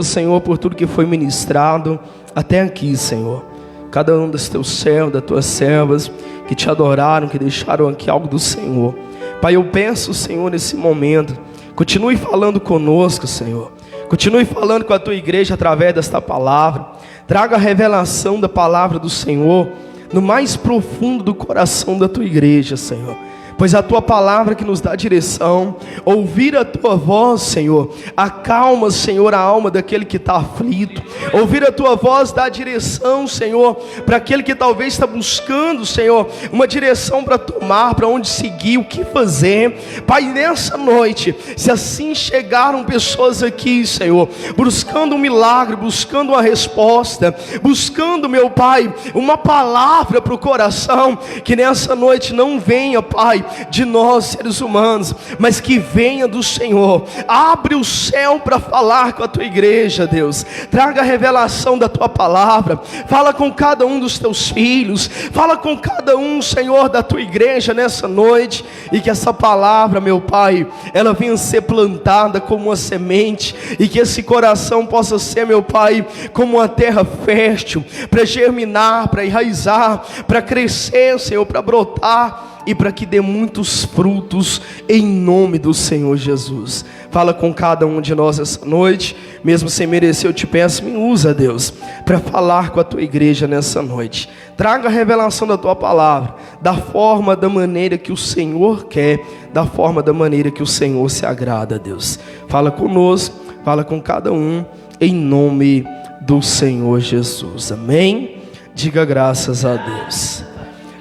Senhor, por tudo que foi ministrado até aqui, Senhor. Cada um dos teus servos, das tuas servas que te adoraram, que deixaram aqui algo do Senhor. Pai, eu peço, Senhor, nesse momento, continue falando conosco, Senhor. Continue falando com a tua igreja através desta palavra. Traga a revelação da palavra do Senhor no mais profundo do coração da tua igreja, Senhor. Pois a tua palavra que nos dá direção, ouvir a tua voz, Senhor, acalma, Senhor, a alma daquele que está aflito. Ouvir a tua voz dá direção, Senhor, para aquele que talvez está buscando, Senhor, uma direção para tomar, para onde seguir, o que fazer. Pai, nessa noite, se assim chegaram pessoas aqui, Senhor, buscando um milagre, buscando uma resposta, buscando, meu Pai, uma palavra para o coração, que nessa noite não venha, Pai, de nós seres humanos, mas que venha do Senhor. Abre o céu para falar com a tua igreja, Deus. Traga a revelação da tua palavra. Fala com cada um dos teus filhos. Fala com cada um, Senhor, da tua igreja nessa noite. E que essa palavra, meu Pai, ela venha ser plantada como uma semente. E que esse coração possa ser, meu Pai, como uma terra fértil, para germinar, para enraizar, para crescer, Senhor, para brotar e para que dê muitos frutos em nome do Senhor Jesus. Fala com cada um de nós essa noite, mesmo sem merecer, eu te peço, me usa, Deus, para falar com a tua igreja nessa noite. Traga a revelação da tua palavra, da forma, da maneira que o Senhor quer, da forma, da maneira que o Senhor se agrada, Deus. Fala conosco, fala com cada um, em nome do Senhor Jesus. Amém? Diga graças a Deus.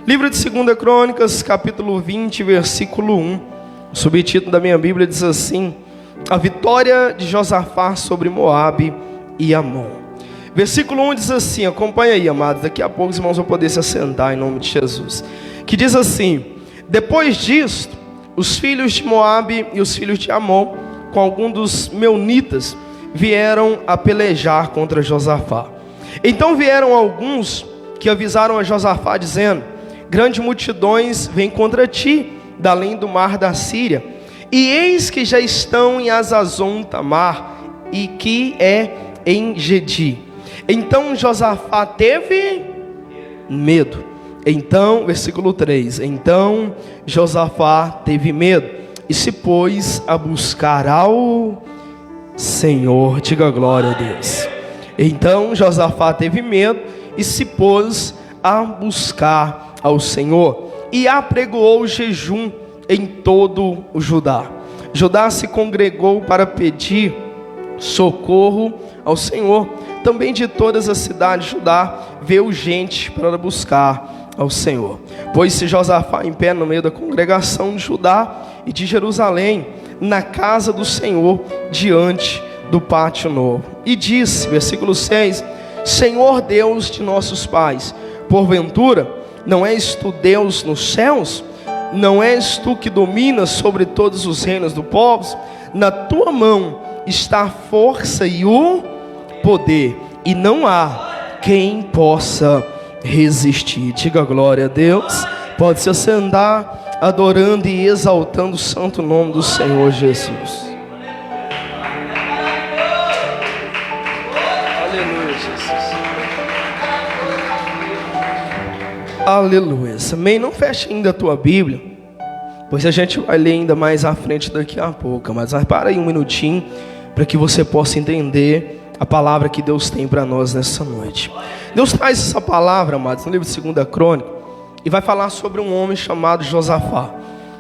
Livro de 2 Crônicas, capítulo 20, versículo 1. O subtítulo da minha Bíblia diz assim: a vitória de Josafá sobre Moabe e Amon. Versículo 1 diz assim, acompanha aí, amados, daqui a pouco os irmãos vão poder se assentar em nome de Jesus. Que diz assim: depois disto, os filhos de Moabe e os filhos de Amon, com algum dos meunitas, vieram a pelejar contra Josafá. Então vieram alguns que avisaram a Josafá, dizendo: grandes multidões vêm contra ti, da além do mar da Síria, e eis que já estão em Hazazon Tamar, e que é em Gedi. Então Josafá teve medo. Então, versículo 3, então Josafá teve medo, e se pôs a buscar ao Senhor. Diga glória a Deus. Então Josafá teve medo, e se pôs a buscar ao Senhor, e apregoou jejum em todo o Judá. Judá se congregou para pedir socorro ao Senhor. Também de todas as cidades de Judá veio gente para buscar ao Senhor. Pôs-se Josafá em pé no meio da congregação de Judá e de Jerusalém, na casa do Senhor, diante do pátio novo, e disse, versículo 6: Senhor Deus de nossos pais, porventura não és tu Deus nos céus? Não és tu que dominas sobre todos os reinos do povo? Na tua mão está a força e o poder, e não há quem possa resistir. Diga glória a Deus. Pode se assentar, adorando e exaltando o santo nome do Senhor Jesus. Aleluia, Jesus. Aleluia. Amém. Não feche ainda a tua Bíblia, pois a gente vai ler ainda mais à frente daqui a pouco. Mas para aí um minutinho, para que você possa entender a palavra que Deus tem para nós nessa noite. Deus traz essa palavra, amados, no livro de 2 Crônica, e vai falar sobre um homem chamado Josafá,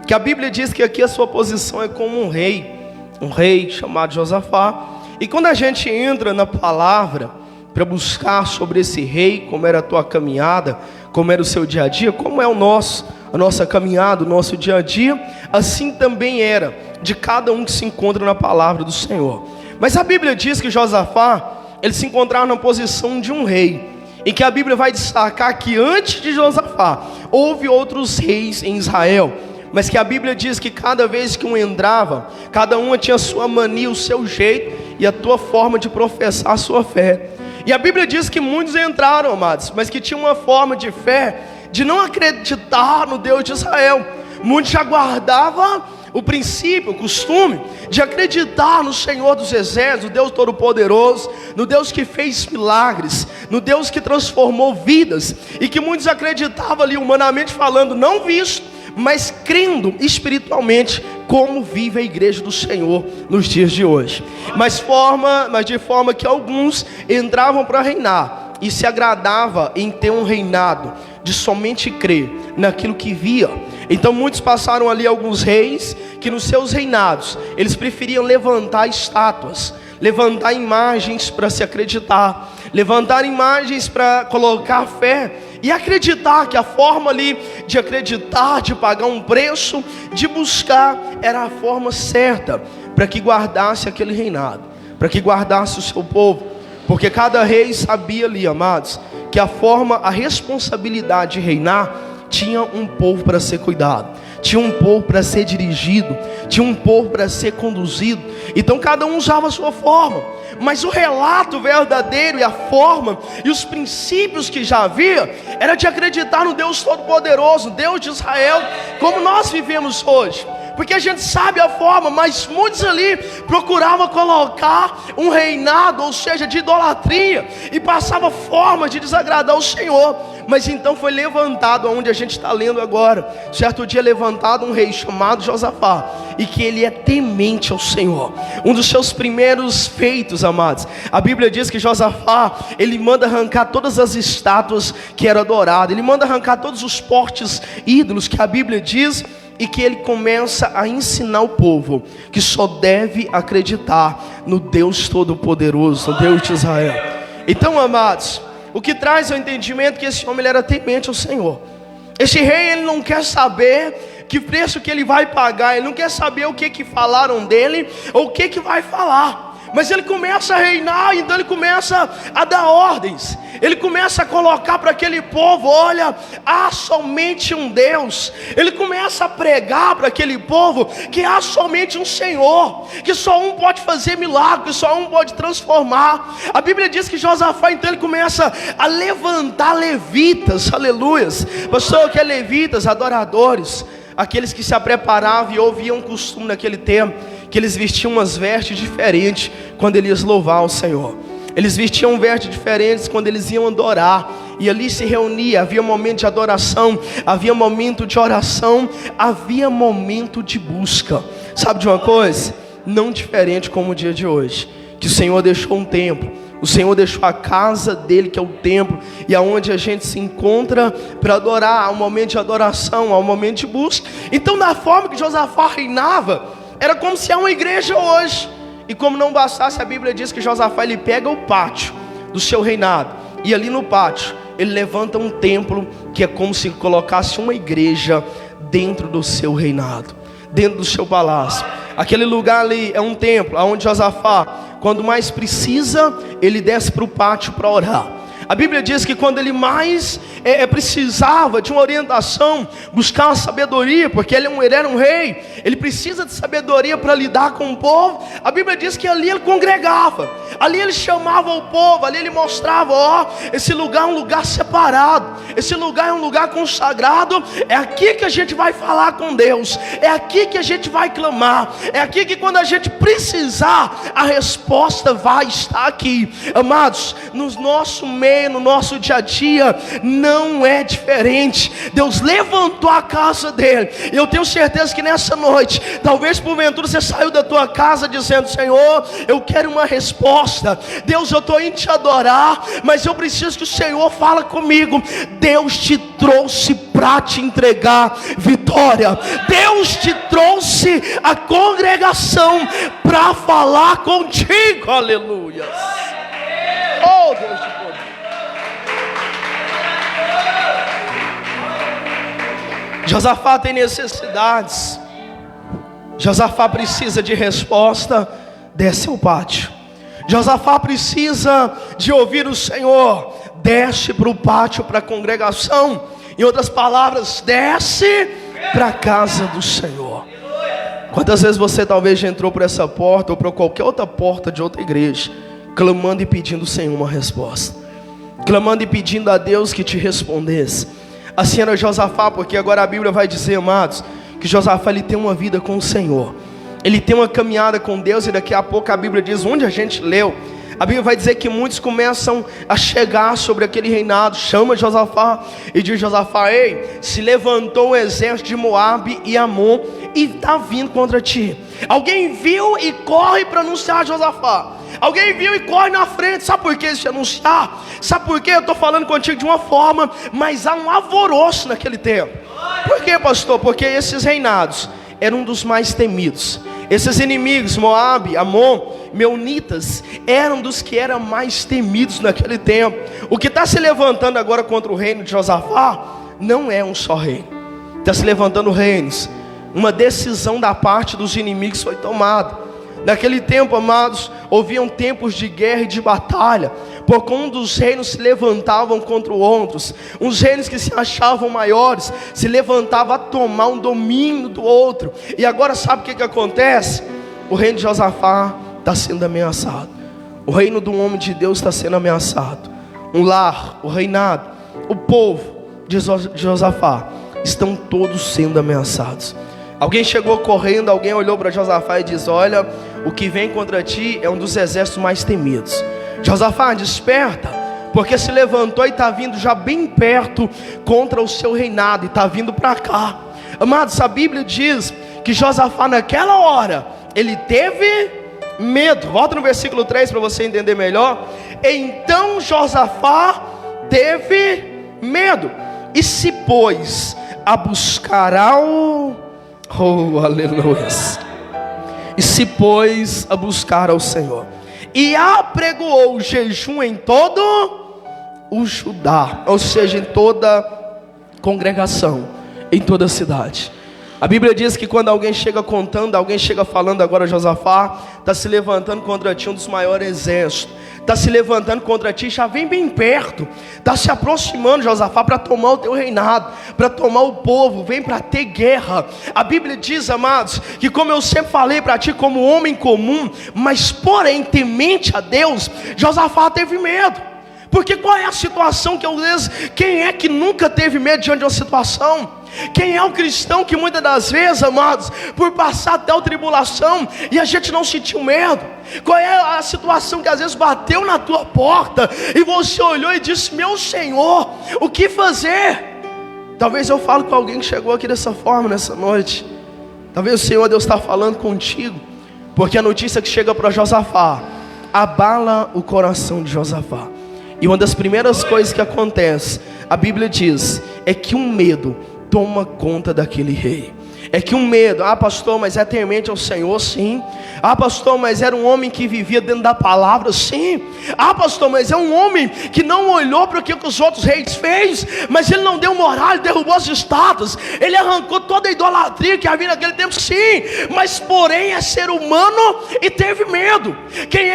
que a Bíblia diz que aqui a sua posição é como um rei chamado Josafá. E quando a gente entra na palavra para buscar sobre esse rei, como era a tua caminhada, como era o seu dia a dia, como é a nossa caminhada, o nosso dia a dia, assim também era de cada um que se encontra na palavra do Senhor. Mas a Bíblia diz que Josafá, ele se encontrava na posição de um rei, e que a Bíblia vai destacar que antes de Josafá houve outros reis em Israel, mas que a Bíblia diz que cada vez que um entrava, cada um tinha a sua mania, o seu jeito e a tua forma de professar a sua fé. E a Bíblia diz que muitos entraram, amados, mas que tinham uma forma de fé de não acreditar no Deus de Israel. Muitos já guardavam o princípio, o costume de acreditar no Senhor dos Exércitos, no Deus Todo-Poderoso, no Deus que fez milagres, no Deus que transformou vidas, e que muitos acreditavam ali, humanamente falando, não visto, mas crendo espiritualmente, como vive a igreja do Senhor nos dias de hoje. Mas de forma que alguns entravam para reinar e se agradava em ter um reinado de somente crer naquilo que via. Então muitos passaram ali alguns reis que nos seus reinados eles preferiam levantar estátuas, levantar imagens para se acreditar, levantar imagens para colocar fé e acreditar que a forma ali de acreditar, de pagar um preço, de buscar, era a forma certa para que guardasse aquele reinado, para que guardasse o seu povo. Porque cada rei sabia ali, amados, que a responsabilidade de reinar tinha um povo para ser cuidado, tinha um povo para ser dirigido, tinha um povo para ser conduzido. Então cada um usava a sua forma, mas o relato verdadeiro e a forma e os princípios que já havia era de acreditar no Deus Todo-Poderoso, Deus de Israel, como nós vivemos hoje. Porque a gente sabe a forma, mas muitos ali procuravam colocar um reinado, ou seja, de idolatria, e passava forma de desagradar o Senhor. Mas então foi levantado, onde a gente está lendo agora, certo dia levantado um rei chamado Josafá, e que ele é temente ao Senhor. Um dos seus primeiros feitos, amados, a Bíblia diz que Josafá, ele manda arrancar todas as estátuas que eram adoradas, ele manda arrancar todos os postes ídolos que a Bíblia diz, e que ele começa a ensinar o povo que só deve acreditar no Deus Todo-Poderoso, no Deus de Israel. Então, amados, o que traz o entendimento que esse homem ele era temente ao Senhor. Esse rei, ele não quer saber que preço que ele vai pagar, ele não quer saber o que falaram dele, ou o que vai falar. Mas ele começa a reinar, então ele começa a dar ordens, ele começa a colocar para aquele povo: olha, há somente um Deus. Ele começa a pregar para aquele povo que há somente um Senhor, que só um pode fazer milagre, que só um pode transformar. A Bíblia diz que Josafá, então ele começa a levantar levitas, aleluias. Pastor, que é levitas, adoradores, aqueles que se preparavam e ouviam um costume naquele tempo, que eles vestiam umas vestes diferentes quando eles iam louvar o Senhor. Eles vestiam vestes diferentes quando eles iam adorar, e ali se reunia, havia momento de adoração, havia momento de oração, havia momento de busca. Sabe de uma coisa? Não diferente como o dia de hoje, que o Senhor deixou um templo, o Senhor deixou a casa dele, que é o templo, e aonde a gente se encontra para adorar. Há um momento de adoração, há um momento de busca. Então, da forma que Josafá reinava, era como se há uma igreja hoje. E como não bastasse, a Bíblia diz que Josafá, ele pega o pátio do seu reinado, e ali no pátio ele levanta um templo, que é como se colocasse uma igreja dentro do seu reinado, dentro do seu palácio. Aquele lugar ali é um templo, onde Josafá, quando mais precisa, ele desce para o pátio para orar. A Bíblia diz que quando ele mais precisava de uma orientação, buscar uma sabedoria, porque ele era um rei, ele precisa de sabedoria para lidar com o povo. A Bíblia diz que ali ele congregava, ali ele chamava o povo, ali ele mostrava: ó, esse lugar é um lugar separado, esse lugar é um lugar consagrado, é aqui que a gente vai falar com Deus, é aqui que a gente vai clamar, é aqui que quando a gente precisar, a resposta vai estar aqui. Amados, no nosso meio, no nosso dia a dia, não é diferente. Deus levantou a casa dele, e eu tenho certeza que nessa noite, talvez porventura você saiu da tua casa dizendo: Senhor, eu quero uma resposta. Deus, eu estou indo te adorar, mas eu preciso que o Senhor fale comigo. Deus te trouxe para te entregar vitória. Deus te trouxe a congregação para falar contigo. Aleluia. Oh, Deus de poder. Josafá tem necessidades, Josafá precisa de resposta. Desce ao pátio. Josafá precisa de ouvir o Senhor. Desce para o pátio, para a congregação. Em outras palavras, desce para a casa do Senhor. Quantas vezes você talvez já entrou por essa porta, ou por qualquer outra porta de outra igreja, clamando e pedindo ao Senhor uma resposta, clamando e pedindo a Deus que te respondesse. Assim era Josafá, porque agora a Bíblia vai dizer, amados, que Josafá ele tem uma vida com o Senhor. Ele tem uma caminhada com Deus, e daqui a pouco a Bíblia diz, onde a gente leu, a Bíblia vai dizer que muitos começam a chegar sobre aquele reinado. Chama Josafá e diz: Josafá, ei, se levantou o exército de Moabe e Amon e está vindo contra ti. Alguém viu e corre para anunciar a Josafá. Alguém viu e corre na frente. Sabe por que isso anunciar? Sabe por que eu estou falando contigo de uma forma, mas há um alvoroço naquele tempo. Por quê, pastor? Porque esses reinados eram um dos mais temidos. Esses inimigos, Moabe, Amon, Meunitas, eram dos que eram mais temidos naquele tempo. O que está se levantando agora contra o reino de Josafá não é um só reino. Está se levantando reinos. Uma decisão da parte dos inimigos foi tomada. Naquele tempo, amados, haviam tempos de guerra e de batalha, porque um dos reinos se levantavam contra os outros. Uns reinos que se achavam maiores se levantavam a tomar um domínio do outro. E agora sabe o que acontece? O reino de Josafá está sendo ameaçado. O reino do homem de Deus está sendo ameaçado. O lar, o reinado, o povo de Josafá estão todos sendo ameaçados. Alguém chegou correndo, alguém olhou para Josafá e disse: olha, o que vem contra ti é um dos exércitos mais temidos. Josafá, desperta, porque se levantou e está vindo já bem perto contra o seu reinado, e está vindo para cá. Amados, a Bíblia diz que Josafá naquela hora, ele teve medo. Volta no versículo 3 para você entender melhor. Então Josafá teve medo e se pôs a buscar ao... Oh, aleluia! E se pôs a buscar ao Senhor, e apregoou jejum em todo o Judá, ou seja, em toda congregação, em toda a cidade. A Bíblia diz que quando alguém chega contando, alguém chega falando: agora Josafá está se levantando contra ti um dos maiores exércitos, está se levantando contra ti, já vem bem perto, está se aproximando, Josafá, para tomar o teu reinado, para tomar o povo, vem para ter guerra. A Bíblia diz, amados, que como eu sempre falei para ti, como homem comum, mas porém temente a Deus, Josafá teve medo. Porque qual é a situação que às vezes, quem é que nunca teve medo diante de uma situação? Quem é o cristão que muitas das vezes, amados, por passar até a tribulação e a gente não sentiu medo? Qual é a situação que às vezes bateu na tua porta e você olhou e disse: meu Senhor, o que fazer? Talvez eu falo com alguém que chegou aqui dessa forma nessa noite. Talvez o Senhor Deus está falando contigo, porque a notícia que chega para Josafá abala o coração de Josafá. E uma das primeiras coisas que acontece, a Bíblia diz, é que um medo toma conta daquele rei. É que um medo: ah, pastor, mas é temente ao Senhor? Sim. Ah, pastor, mas era um homem que vivia dentro da palavra? Sim. Ah, pastor, mas é um homem que não olhou para o que os outros reis fez, mas ele não deu moral, ele derrubou as estátuas, ele arrancou toda a idolatria que havia naquele tempo? Sim. Mas porém é ser humano e teve medo. Quem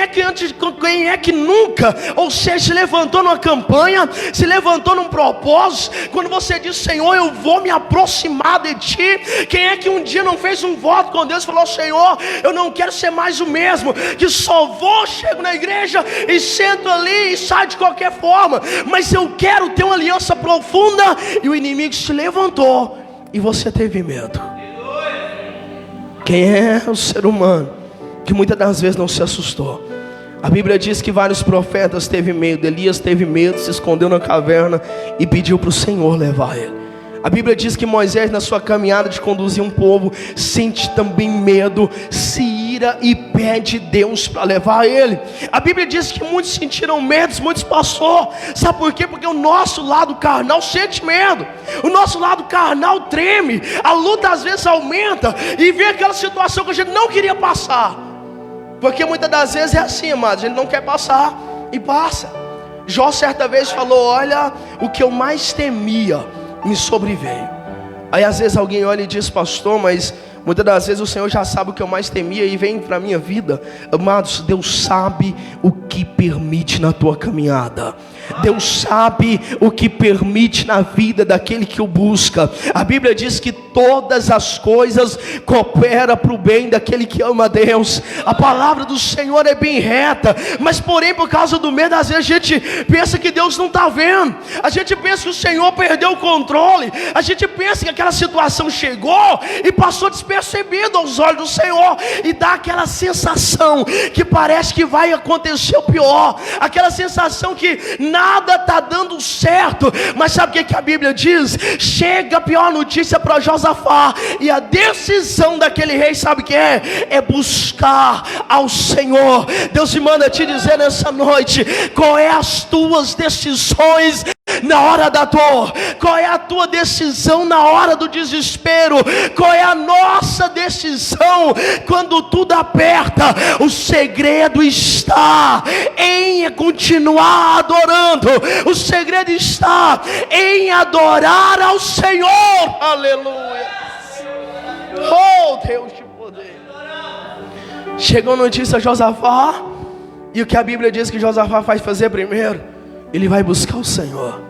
é que nunca, ou seja, se levantou numa campanha, se levantou num propósito, quando você diz: Senhor, eu vou me aproximar de ti? Quem é que um dia não fez um voto com Deus e falou: Senhor, eu não quero ser mais o mesmo, que só chego na igreja e sento ali e saio de qualquer forma, mas eu quero ter uma aliança profunda? E o inimigo se levantou e você teve medo. Quem é o ser humano que muitas das vezes não se assustou? A Bíblia diz que vários profetas teve medo. Elias teve medo, se escondeu na caverna e pediu para o Senhor levar ele. A Bíblia diz que Moisés, na sua caminhada de conduzir um povo, sente também medo, se ira e pede Deus para levar ele. A Bíblia diz que muitos sentiram medo, muitos passou. Sabe por quê? Porque o nosso lado carnal sente medo, o nosso lado carnal treme, a luta às vezes aumenta e vem aquela situação que a gente não queria passar. Porque muitas das vezes é assim, amados, a gente não quer passar e passa. Jó certa vez falou: olha, o que eu mais temia me sobreveio. Aí às vezes alguém olha e diz: pastor, mas muitas das vezes o Senhor já sabe o que eu mais temia e vem para a minha vida. Amados, Deus sabe o que permite na tua caminhada. Deus sabe o que permite na vida daquele que o busca. A Bíblia diz que todas as coisas cooperam para o bem daquele que ama a Deus. A palavra do Senhor é bem reta, mas porém por causa do medo, às vezes a gente pensa que Deus não está vendo, a gente pensa que o Senhor perdeu o controle, a gente pensa que aquela situação chegou e passou despercebido aos olhos do Senhor, e dá aquela sensação que parece que vai acontecer o pior, aquela sensação que nada está dando certo. Mas sabe o que a Bíblia diz? Chega a pior notícia para Josafá, e a decisão daquele rei, sabe o que é? É buscar ao Senhor. Deus me manda te dizer nessa noite: qual é as tuas decisões na hora da dor? Qual é a tua decisão na hora do desespero? Qual é a nossa decisão quando tudo aperta? O segredo está em continuar adorando. O segredo está em adorar ao Senhor. Aleluia. Oh Deus de poder. Chegou a notícia a Josafá, e o que a Bíblia diz que Josafá faz fazer primeiro? Ele vai buscar o Senhor.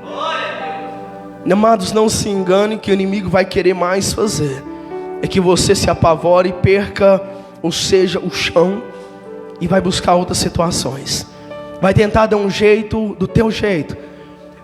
Amados, não se engane que o inimigo vai querer mais fazer é que você se apavore e perca, ou seja, o chão, e vai buscar outras situações. Vai tentar dar um jeito do teu jeito.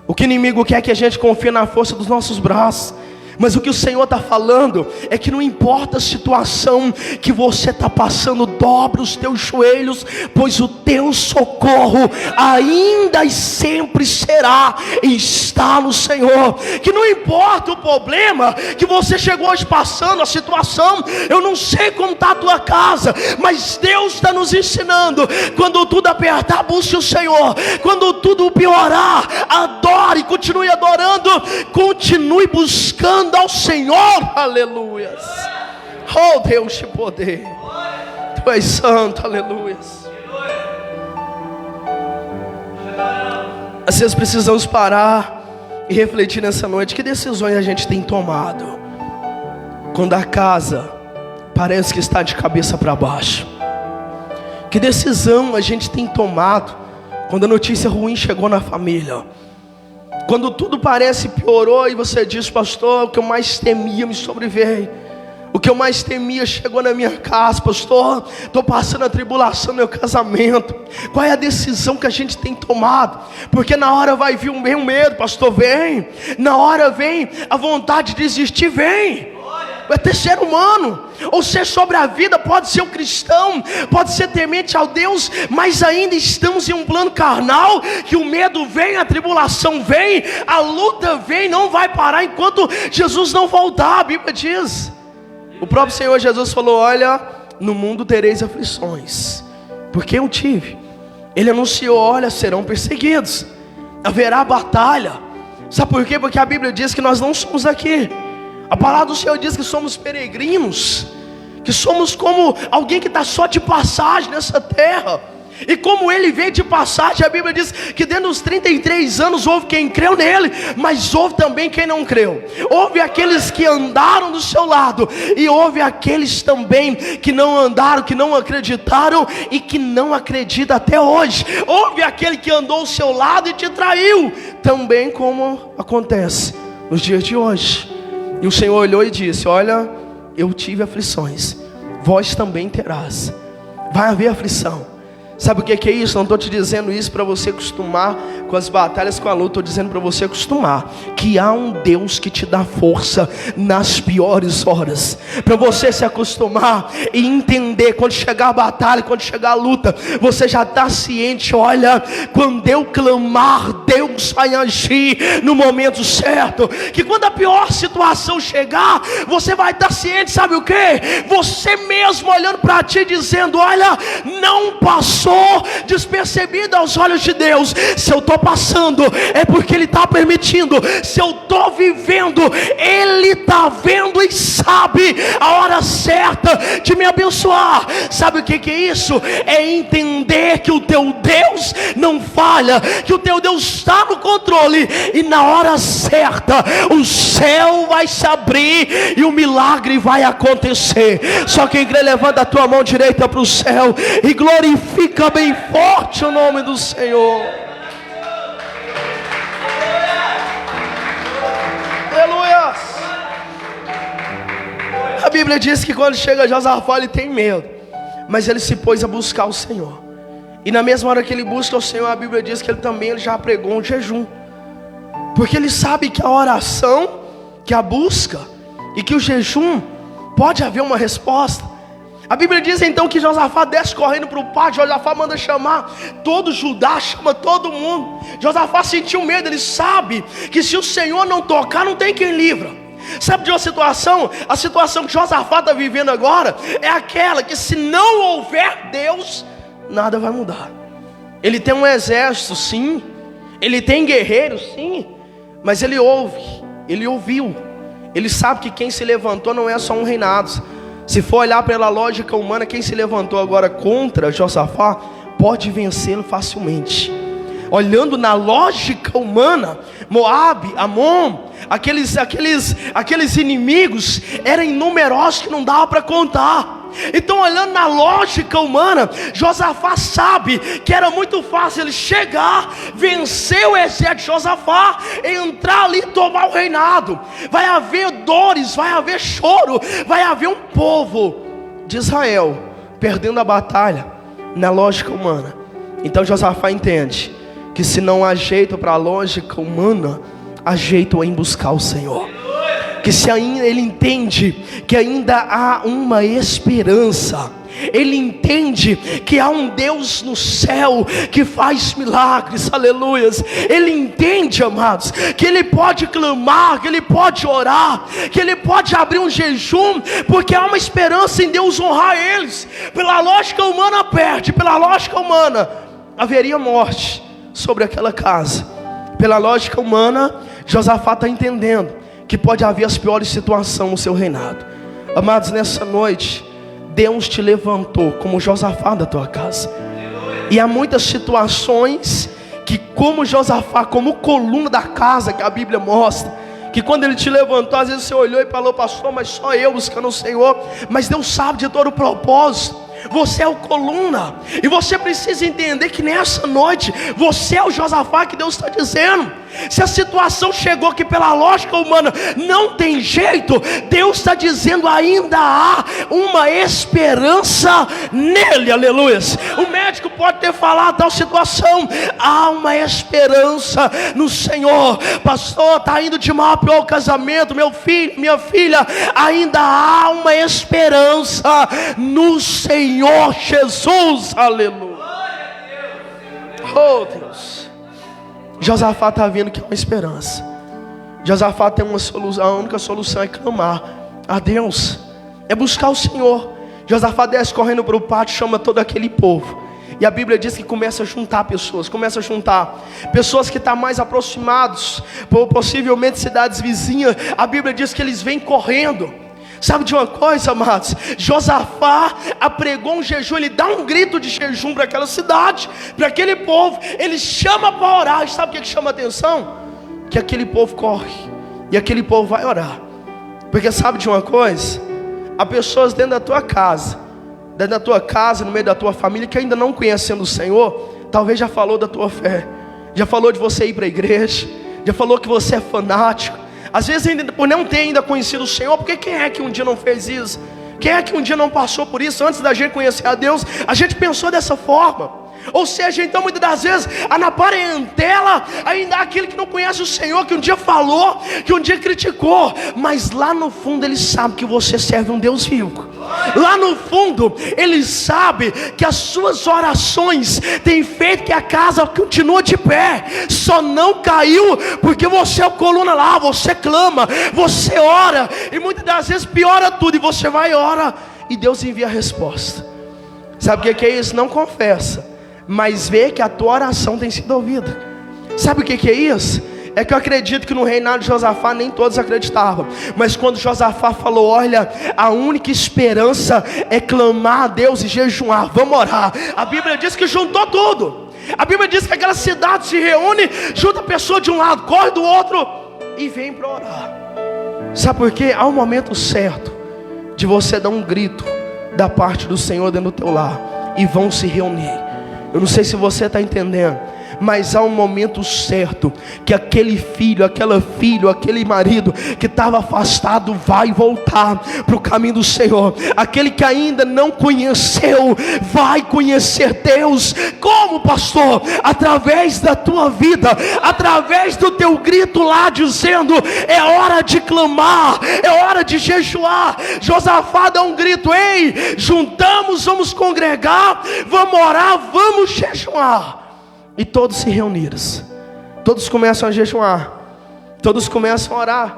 O que o inimigo quer é que a gente confie na força dos nossos braços. Mas o que o Senhor está falando é que não importa a situação que você está passando, dobra os teus joelhos, pois o teu socorro ainda e sempre será e está no Senhor. Que não importa o problema que você chegou hoje passando, a situação, eu não sei como está a tua casa, mas Deus está nos ensinando: quando tudo apertar, busque o Senhor. Quando tudo piorar, adore, continue adorando, continue buscando ao Senhor. Aleluia. Oh Deus de poder, Tu és santo. Aleluia. Às vezes precisamos parar e refletir nessa noite: que decisões a gente tem tomado quando a casa parece que está de cabeça para baixo? Que decisão a gente tem tomado quando a notícia ruim chegou na família? Quando tudo parece piorou e você diz: pastor, o que eu mais temia me sobreveio. O que eu mais temia chegou na minha casa, pastor. Estou passando a tribulação no meu casamento. Qual é a decisão que a gente tem tomado? Porque na hora vai vir o medo, pastor, vem. Na hora vem a vontade de desistir, vem. Vai ter ser humano, ou ser sobre a vida, pode ser um cristão, pode ser temente ao Deus, mas ainda estamos em um plano carnal, que o medo vem, a tribulação vem, a luta vem, não vai parar enquanto Jesus não voltar. A Bíblia diz, o próprio Senhor Jesus falou: olha, no mundo tereis aflições, porque eu tive. Ele anunciou: olha, serão perseguidos, haverá batalha. Sabe por quê? Porque a Bíblia diz que nós não somos aqui. A palavra do Senhor diz que somos peregrinos, que somos como alguém que está só de passagem nessa terra. E como ele veio de passagem, a Bíblia diz que dentro dos 33 anos houve quem creu nele, mas houve também quem não creu. Houve aqueles que andaram do seu lado, e houve aqueles também que não andaram, que não acreditaram e que não acreditam até hoje. Houve aquele que andou ao seu lado e te traiu, também como acontece nos dias de hoje. E o Senhor olhou e disse: olha, eu tive aflições, vós também terás. Vai haver aflição. Sabe o que é isso? Não estou te dizendo isso para você acostumar com as batalhas, com a luta. Estou dizendo para você acostumar que há um Deus que te dá força nas piores horas. Para você se acostumar e entender, quando chegar a batalha, quando chegar a luta, você já está ciente: olha, quando eu clamar, Deus vai agir no momento certo. Que quando a pior situação chegar, você vai estar ciente, sabe o que? Você mesmo olhando para ti, dizendo: olha, não passou despercebido aos olhos de Deus. Se eu estou passando, é porque Ele está permitindo. Se eu estou vivendo, Ele está vendo e sabe a hora certa de me abençoar. Sabe o que é isso? É entender que o teu Deus não falha, que o teu Deus está no controle, e na hora certa o céu vai se abrir e o milagre vai acontecer. Só quem crê, levanta a tua mão direita para o céu e glorifica bem forte o nome do Senhor. A Bíblia diz que quando chega Josafá, ele tem medo, mas ele se pôs a buscar o Senhor. E na mesma hora que ele busca o Senhor, a Bíblia diz que ele já pregou um jejum, porque ele sabe que a oração, que a busca e que o jejum pode haver uma resposta. A Bíblia diz então que Josafá desce correndo para o pátio. Josafá manda chamar todo Judá, chama todo mundo. Josafá sentiu medo, ele sabe que se o Senhor não tocar, não tem quem livra. Sabe de uma situação? A situação que Josafá está vivendo agora é aquela que se não houver Deus, nada vai mudar. Ele tem um exército, sim. Ele tem guerreiros, sim. Mas ele ouviu. Ele sabe que quem se levantou não é só um reinado. Se for olhar pela lógica humana, quem se levantou agora contra Josafá pode vencê-lo facilmente. Olhando na lógica humana, Moabe, Amon, aqueles inimigos eram numerosos que não dava para contar. Então, olhando na lógica humana, Josafá sabe que era muito fácil ele chegar, vencer o exército de Josafá, entrar ali e tomar o reinado. Vai haver dores, vai haver choro, vai haver um povo de Israel perdendo a batalha na lógica humana. Então Josafá entende que se não há jeito para a lógica humana, há jeito em buscar o Senhor. Que se ainda ele entende que ainda há uma esperança. Ele entende que há um Deus no céu que faz milagres, aleluias. Ele entende, amados, que ele pode clamar, que ele pode orar, que ele pode abrir um jejum, porque há uma esperança em Deus honrar eles. Pela lógica humana perde, pela lógica humana haveria morte sobre aquela casa. Pela lógica humana, Josafá está entendendo que pode haver as piores situações no seu reinado. Amados, nessa noite Deus te levantou como Josafá da tua casa. E há muitas situações que, como Josafá, como coluna da casa, que a Bíblia mostra, que quando ele te levantou, às vezes você olhou e falou: pastor, mas só eu buscando o Senhor. Mas Deus sabe de todo o propósito. Você é o coluna, e você precisa entender que nessa noite você é o Josafá que Deus está dizendo. Se a situação chegou que pela lógica humana não tem jeito, Deus está dizendo: ainda há uma esperança nele, aleluia. O médico pode ter falado tal situação, há uma esperança no Senhor. Pastor, está indo de mal para o casamento, meu filho, minha filha, ainda há uma esperança no Senhor Jesus, aleluia. Oh Deus, Josafá está vendo que é uma esperança. Josafá tem uma solução, a única solução é clamar a Deus, é buscar o Senhor. Josafá desce correndo para o pátio, chama todo aquele povo, e a Bíblia diz que começa a juntar pessoas, pessoas que estão mais aproximados, possivelmente cidades vizinhas. A Bíblia diz que eles vêm correndo. Sabe de uma coisa, amados? Josafá apregou um jejum, ele dá um grito de jejum para aquela cidade, para aquele povo, ele chama para orar. E sabe o que chama a atenção? Que aquele povo corre, e aquele povo vai orar. Porque sabe de uma coisa? Há pessoas dentro da tua casa, no meio da tua família, que ainda não conhecendo o Senhor, talvez já falou da tua fé, já falou de você ir para a igreja, já falou que você é fanático. Às vezes ainda, por não ter ainda conhecido o Senhor, porque quem é que um dia não fez isso? Quem é que um dia não passou por isso? Antes da gente conhecer a Deus, a gente pensou dessa forma. Ou seja, então muitas das vezes na parentela ainda há aquele que não conhece o Senhor, que um dia falou, que um dia criticou, mas lá no fundo ele sabe que você serve um Deus vivo. Lá no fundo ele sabe que as suas orações têm feito que a casa continue de pé. Só não caiu porque você é o coluna lá, você clama, você ora, e muitas das vezes piora tudo, e você vai e ora, e Deus envia a resposta. Sabe o que é isso? Não confessa, mas vê que a tua oração tem sido ouvida. Sabe o que é isso? É que eu acredito que no reinado de Josafá nem todos acreditavam, mas quando Josafá falou: olha, a única esperança é clamar a Deus e jejuar, vamos orar. A Bíblia diz que juntou tudo. A Bíblia diz que aquela cidade se reúne, junta a pessoa de um lado, corre do outro e vem para orar. Sabe por quê? Há um momento certo de você dar um grito da parte do Senhor dentro do teu lar, e vão se reunir. Eu não sei se você está entendendo, mas há um momento certo que aquele filho, aquela filha, aquele marido que estava afastado vai voltar para o caminho do Senhor. Aquele que ainda não conheceu vai conhecer Deus. Como, pastor? Através da tua vida, através do teu grito lá dizendo: é hora de clamar, é hora de jejuar. Josafá dá um grito: ei, juntamos, vamos congregar, vamos orar, vamos jejuar. E todos se reuniram, todos começam a jejuar, todos começam a orar.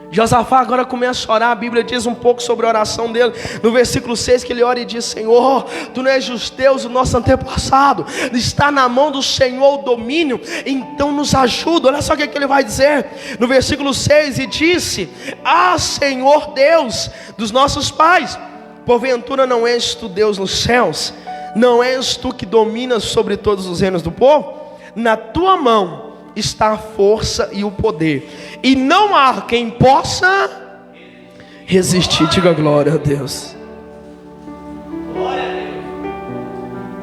Josafá agora começa a orar. A Bíblia diz um pouco sobre a oração dele, no versículo 6, que ele ora e diz: Senhor, Tu não és os Deus do nosso antepassado, está na mão do Senhor o domínio, então nos ajuda. Olha só o que ele vai dizer no versículo 6: e disse: ah, Senhor Deus dos nossos pais, porventura não és Tu Deus nos céus? Não és Tu que dominas sobre todos os reinos do povo? Na Tua mão está a força e o poder, e não há quem possa resistir. Diga glória a Deus.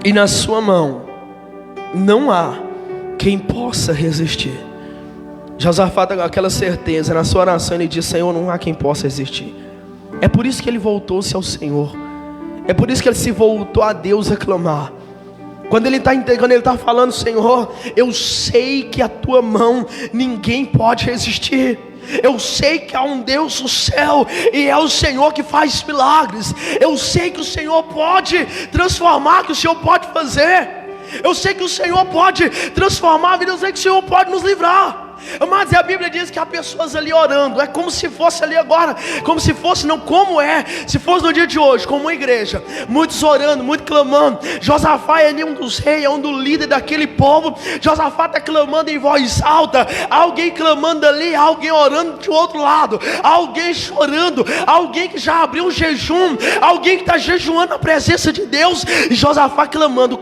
E na sua mão não há quem possa resistir. Josafá tem aquela certeza. Na sua oração ele diz: Senhor, não há quem possa resistir. É por isso que ele voltou-se ao Senhor. É por isso que ele se voltou a Deus a clamar. Quando ele está falando: Senhor, eu sei que a Tua mão ninguém pode resistir. Eu sei que há um Deus no céu, e é o Senhor que faz milagres. Eu sei que o Senhor pode transformar, que o Senhor pode fazer. Eu sei que o Senhor pode transformar a vida. Eu sei que o Senhor pode nos livrar. Mas a Bíblia diz que há pessoas ali orando. É como se fosse ali agora, como se fosse, não como é, se fosse no dia de hoje, como uma igreja, muitos orando, muitos clamando. Josafá é um dos reis, é um dos líderes daquele povo. Josafá está clamando em voz alta. Alguém clamando ali, alguém orando de outro lado, alguém chorando, alguém que já abriu um jejum, alguém que está jejuando na presença de Deus. E Josafá clamando.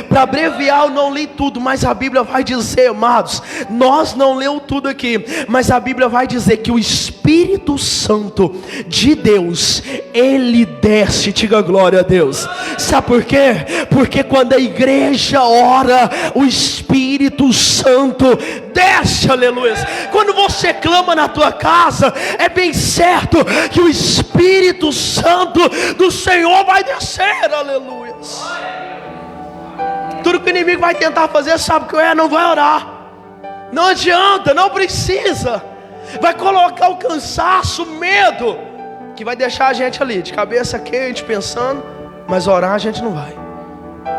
Para abreviar, eu não li tudo, mas a Bíblia vai dizer, amados, nós não leu tudo aqui, mas a Bíblia vai dizer que o Espírito Santo de Deus, ele desce. Diga glória a Deus. Sabe por quê? Porque quando a igreja ora, o Espírito Santo desce. Aleluia. Quando você clama na tua casa, é bem certo que o Espírito Santo do Senhor vai descer. Aleluia. Tudo que o inimigo vai tentar fazer, sabe o que é? Não vai orar. Não adianta, não precisa. Vai colocar o cansaço, o medo, que vai deixar a gente ali de cabeça quente, pensando. Mas orar a gente não vai,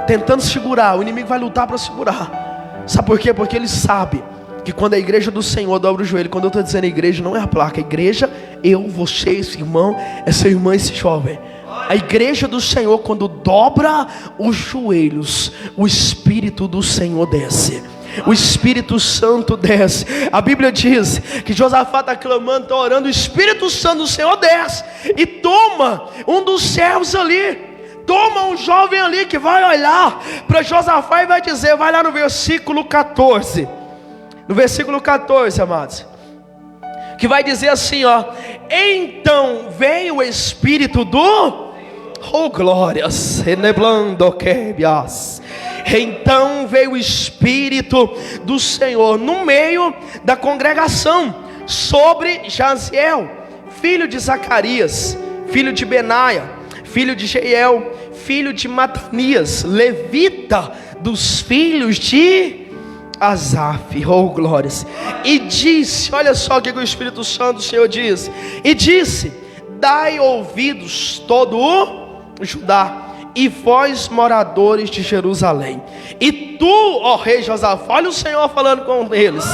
tentando segurar. O inimigo vai lutar para segurar. Sabe por quê? Porque ele sabe que quando a igreja do Senhor dobra o joelho. Quando eu estou dizendo a igreja, não é a placa. A igreja, eu, você, esse irmão, essa irmã, esse jovem. A igreja do Senhor, quando dobra os joelhos, o Espírito do Senhor desce. O Espírito Santo desce. A Bíblia diz que Josafá está clamando, está orando. O Espírito Santo do Senhor desce e toma um dos servos ali, toma um jovem ali que vai olhar para Josafá e vai dizer, vai lá no versículo 14. No versículo 14, amados, que vai dizer assim, ó: então veio o Espírito do... oh glórias, então veio o Espírito do Senhor no meio da congregação sobre Jaziel, filho de Zacarias, filho de Benaia, filho de Jeiel, filho de Matanias, levita dos filhos de Asaf. Oh glórias. E disse, olha só o que o Espírito Santo do Senhor diz. E disse: dai ouvidos todo o Judá, e vós moradores de Jerusalém, e tu, ó rei Josafá, olha o Senhor falando com eles,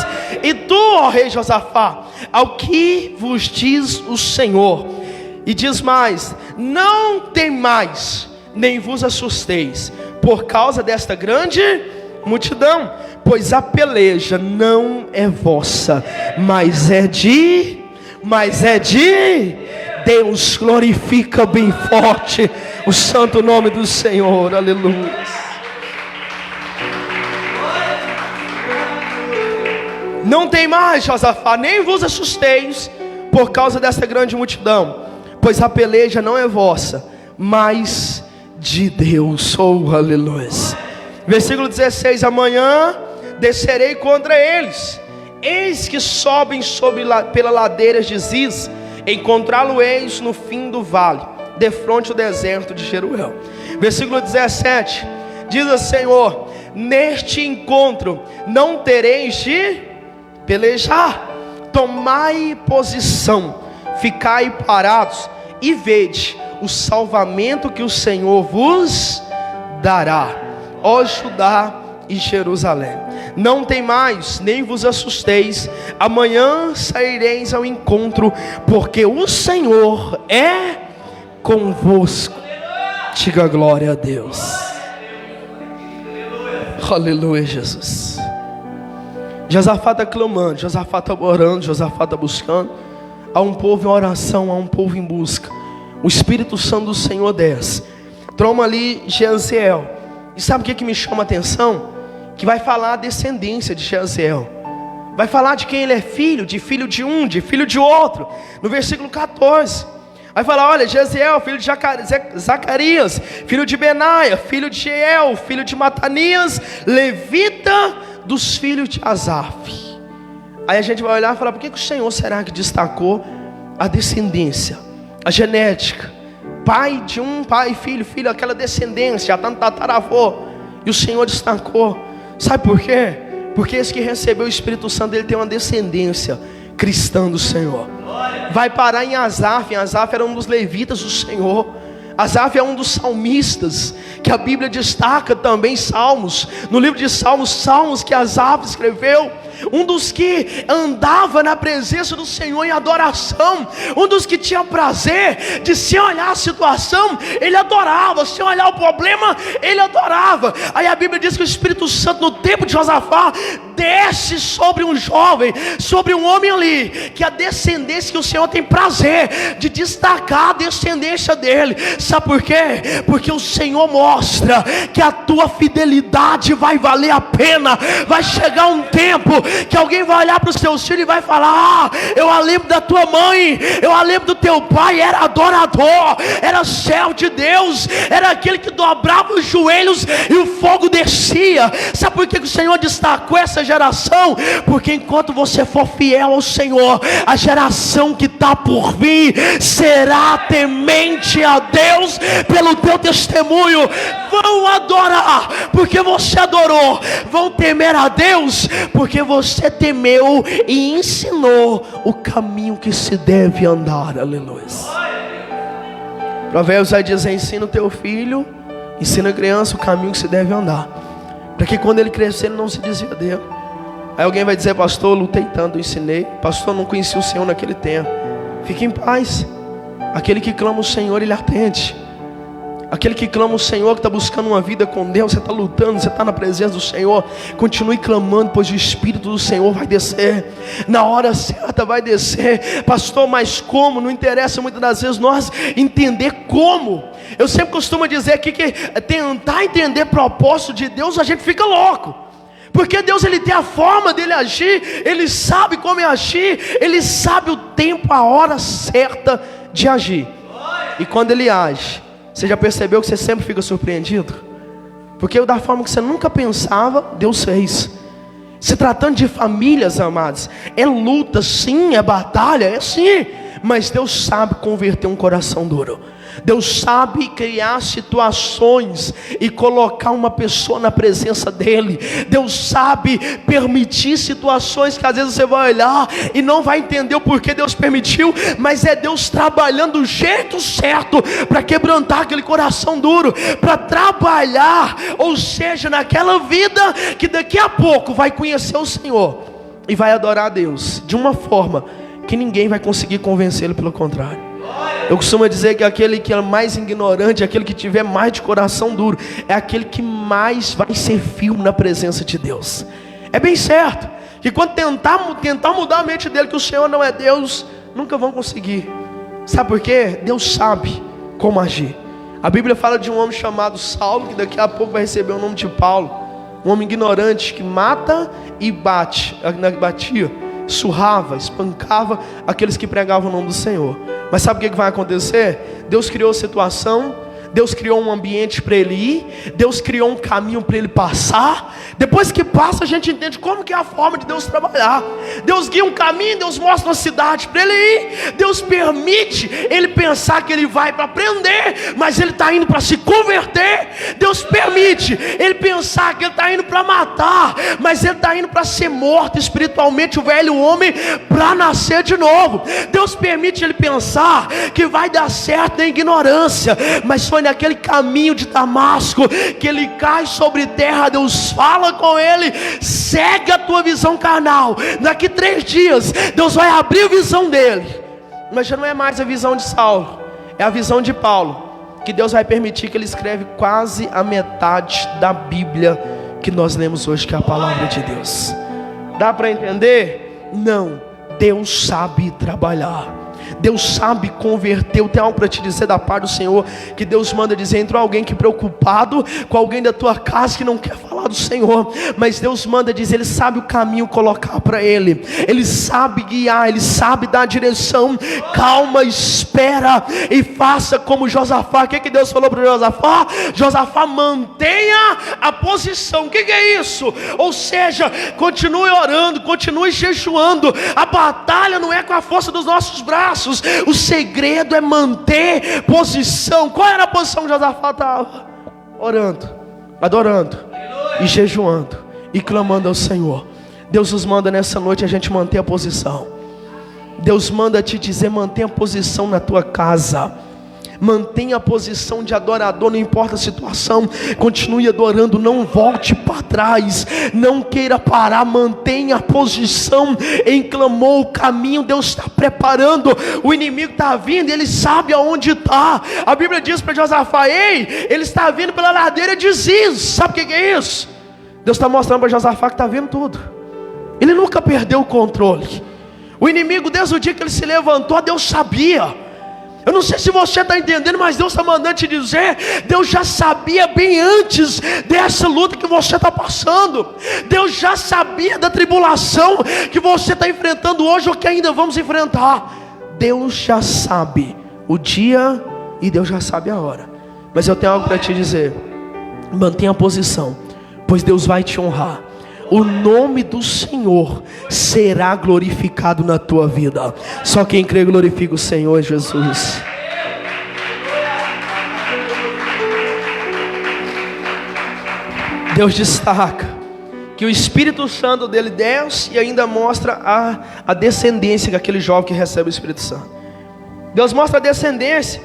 e tu, ó rei Josafá, ao que vos diz o Senhor, e diz mais: não temais, nem vos assusteis, por causa desta grande multidão, pois a peleja não é vossa, mas é de Deus. Glorifica bem forte o santo nome do Senhor. Aleluia. Não tem mais, Josafá, nem vos assusteis por causa dessa grande multidão, pois a peleja não é vossa, mas de Deus. Oh aleluia. Versículo 16: amanhã descerei contra eles, eis que sobem pela ladeira de Ziz, encontrá-lo-eis no fim do vale, defronte do deserto de Jeruel. Versículo 17, diz o Senhor: neste encontro não tereis de pelejar, tomai posição, ficai parados e vede o salvamento que o Senhor vos dará, ó Judá e Jerusalém. Não temais, nem vos assusteis, amanhã saireis ao encontro, porque o Senhor é convosco. Diga glória a Deus. Aleluia, Jesus. Josafá está clamando, Josafá está orando, Josafá está buscando. Há um povo em oração, há um povo em busca. O Espírito Santo do Senhor desce, toma ali Jeaziel. E sabe o que me chama a atenção? Que vai falar a descendência de Jeaziel. Vai falar de quem ele é filho de um, de filho de outro. No versículo 14 vai falar: olha, Jeaziel, filho de Zacarias, filho de Benaia, filho de Jeiel, filho de Matanias, levita dos filhos de Asaf. Aí a gente vai olhar e falar: por que o Senhor será que destacou a descendência, a genética? Pai de um, pai, filho, aquela descendência, tataravô. E o Senhor destacou. Sabe por quê? Porque esse que recebeu o Espírito Santo, ele tem uma descendência cristã do Senhor. Vai parar em Asaf. Asaf era um dos levitas do Senhor. Asaf é um dos salmistas, que a Bíblia destaca também Salmos. No livro de Salmos, Salmos que Asaf escreveu. Um dos que andava na presença do Senhor em adoração. Um dos que tinha prazer de, se olhar a situação, ele adorava. Se olhar o problema, ele adorava. Aí a Bíblia diz que o Espírito Santo, no tempo de Josafá, desce sobre um jovem, sobre um homem ali, que a descendência que o Senhor tem prazer de destacar a descendência dele. Sabe por quê? Porque o Senhor mostra que a tua fidelidade vai valer a pena. Vai chegar um tempo que alguém vai olhar para os teus filhos e vai falar: eu a lembro da tua mãe, eu a lembro do teu pai, era adorador, era servo de Deus, era aquele que dobrava os joelhos e o fogo descia. Sabe por que o Senhor destacou essa geração? Porque enquanto você for fiel ao Senhor, a geração que está por vir será temente a Deus pelo teu testemunho. Vão adorar porque você adorou, vão temer a Deus porque você temeu e ensinou o caminho que se deve andar. Aleluia. Provérbios vai dizer: ensina o teu filho, ensina a criança o caminho que se deve andar, para que quando ele crescer ele não se desvie dele. Aí alguém vai dizer: pastor, eu lutei tanto, ensinei, pastor, não conheci o Senhor naquele tempo. Fique em paz. Aquele que clama o Senhor, ele atende. Aquele que clama o Senhor, que está buscando uma vida com Deus, você está lutando, você está na presença do Senhor, continue clamando, pois o Espírito do Senhor vai descer, na hora certa vai descer. Pastor, mas como? Não interessa muitas das vezes nós entender como. Eu sempre costumo dizer aqui que tentar entender propósito de Deus, a gente fica louco. Porque Deus, ele tem a forma dele agir, ele sabe como agir, ele sabe o tempo, a hora certa de agir. E quando ele age, você já percebeu que você sempre fica surpreendido? Porque da forma que você nunca pensava, Deus fez. Se tratando de famílias, amados, é luta sim, é batalha, é sim. Mas Deus sabe converter um coração duro. Deus sabe criar situações e colocar uma pessoa na presença dele. Deus sabe permitir situações que às vezes você vai olhar e não vai entender o porquê Deus permitiu, mas é Deus trabalhando do jeito certo para quebrantar aquele coração duro, para trabalhar, ou seja, naquela vida que daqui a pouco vai conhecer o Senhor e vai adorar a Deus de uma forma que ninguém vai conseguir convencê-lo, pelo contrário. Eu costumo dizer que aquele que é mais ignorante, aquele que tiver mais de coração duro, é aquele que mais vai ser firme na presença de Deus. É bem certo que quando tentar mudar a mente dele que o Senhor não é Deus, nunca vão conseguir. Sabe por quê? Deus sabe como agir. A Bíblia fala de um homem chamado Saulo, que daqui a pouco vai receber o nome de Paulo. Um homem ignorante que mata e batia, surrava, espancava aqueles que pregavam o nome do Senhor. Mas sabe o que vai acontecer? Deus criou a situação, Deus criou um ambiente para ele ir, Deus criou um caminho para ele passar. Depois que passa, a gente entende como que é a forma de Deus trabalhar. Deus guia um caminho, Deus mostra uma cidade para ele ir. Deus permite ele pensar que ele vai para aprender, mas ele está indo para se converter. Deus permite ele pensar que ele está indo para matar, mas ele está indo para ser morto espiritualmente, o velho homem, para nascer de novo. Deus permite ele pensar que vai dar certo na ignorância, mas foi naquele caminho de Damasco que ele cai sobre terra. Deus fala com ele: segue a tua visão carnal, daqui 3 dias Deus vai abrir a visão dele. Mas já não é mais a visão de Saulo, é a visão de Paulo, que Deus vai permitir que ele escreve quase a metade da Bíblia que nós lemos hoje, que é a palavra de Deus. Dá para entender? Não. Deus sabe trabalhar, Deus sabe converter. Eu tenho algo para te dizer da parte do Senhor, que Deus manda dizer. Entrou alguém que preocupado com alguém da tua casa que não quer falar do Senhor, mas Deus manda dizer, Ele sabe o caminho colocar para ele, Ele sabe guiar, Ele sabe dar direção. Calma, espera e faça como Josafá. O que Deus falou para Josafá? Josafá, mantenha a posição. O que é isso? Ou seja, continue orando, continue jejuando. A batalha não é com a força dos nossos braços, o segredo é manter posição. Qual era a posição que Josafá estava? Orando, adorando e jejuando e clamando ao Senhor. Deus nos manda nessa noite a gente manter a posição. Deus manda te dizer: mantenha a posição na tua casa, mantenha a posição de adorador, não importa a situação, continue adorando, não volte para trás, não queira parar, mantenha a posição em clamor. O caminho Deus está preparando, o inimigo está vindo, ele sabe aonde está. A Bíblia diz para Josafá: ei, ele está vindo pela ladeira de Ziz. Sabe o que é isso? Deus está mostrando para Josafá que está vendo tudo. Ele nunca perdeu o controle. O inimigo, desde o dia que ele se levantou, Deus sabia. Eu não sei se você está entendendo, mas Deus está mandando te dizer: Deus já sabia bem antes dessa luta que você está passando. Deus já sabia da tribulação que você está enfrentando hoje, ou que ainda vamos enfrentar. Deus já sabe o dia e Deus já sabe a hora. Mas eu tenho algo para te dizer: mantenha a posição, pois Deus vai te honrar. O nome do Senhor será glorificado na tua vida. Só quem crê glorifica o Senhor Jesus. Deus destaca que o Espírito Santo dele desce e ainda mostra a descendência daquele jovem que recebe o Espírito Santo. Deus mostra a descendência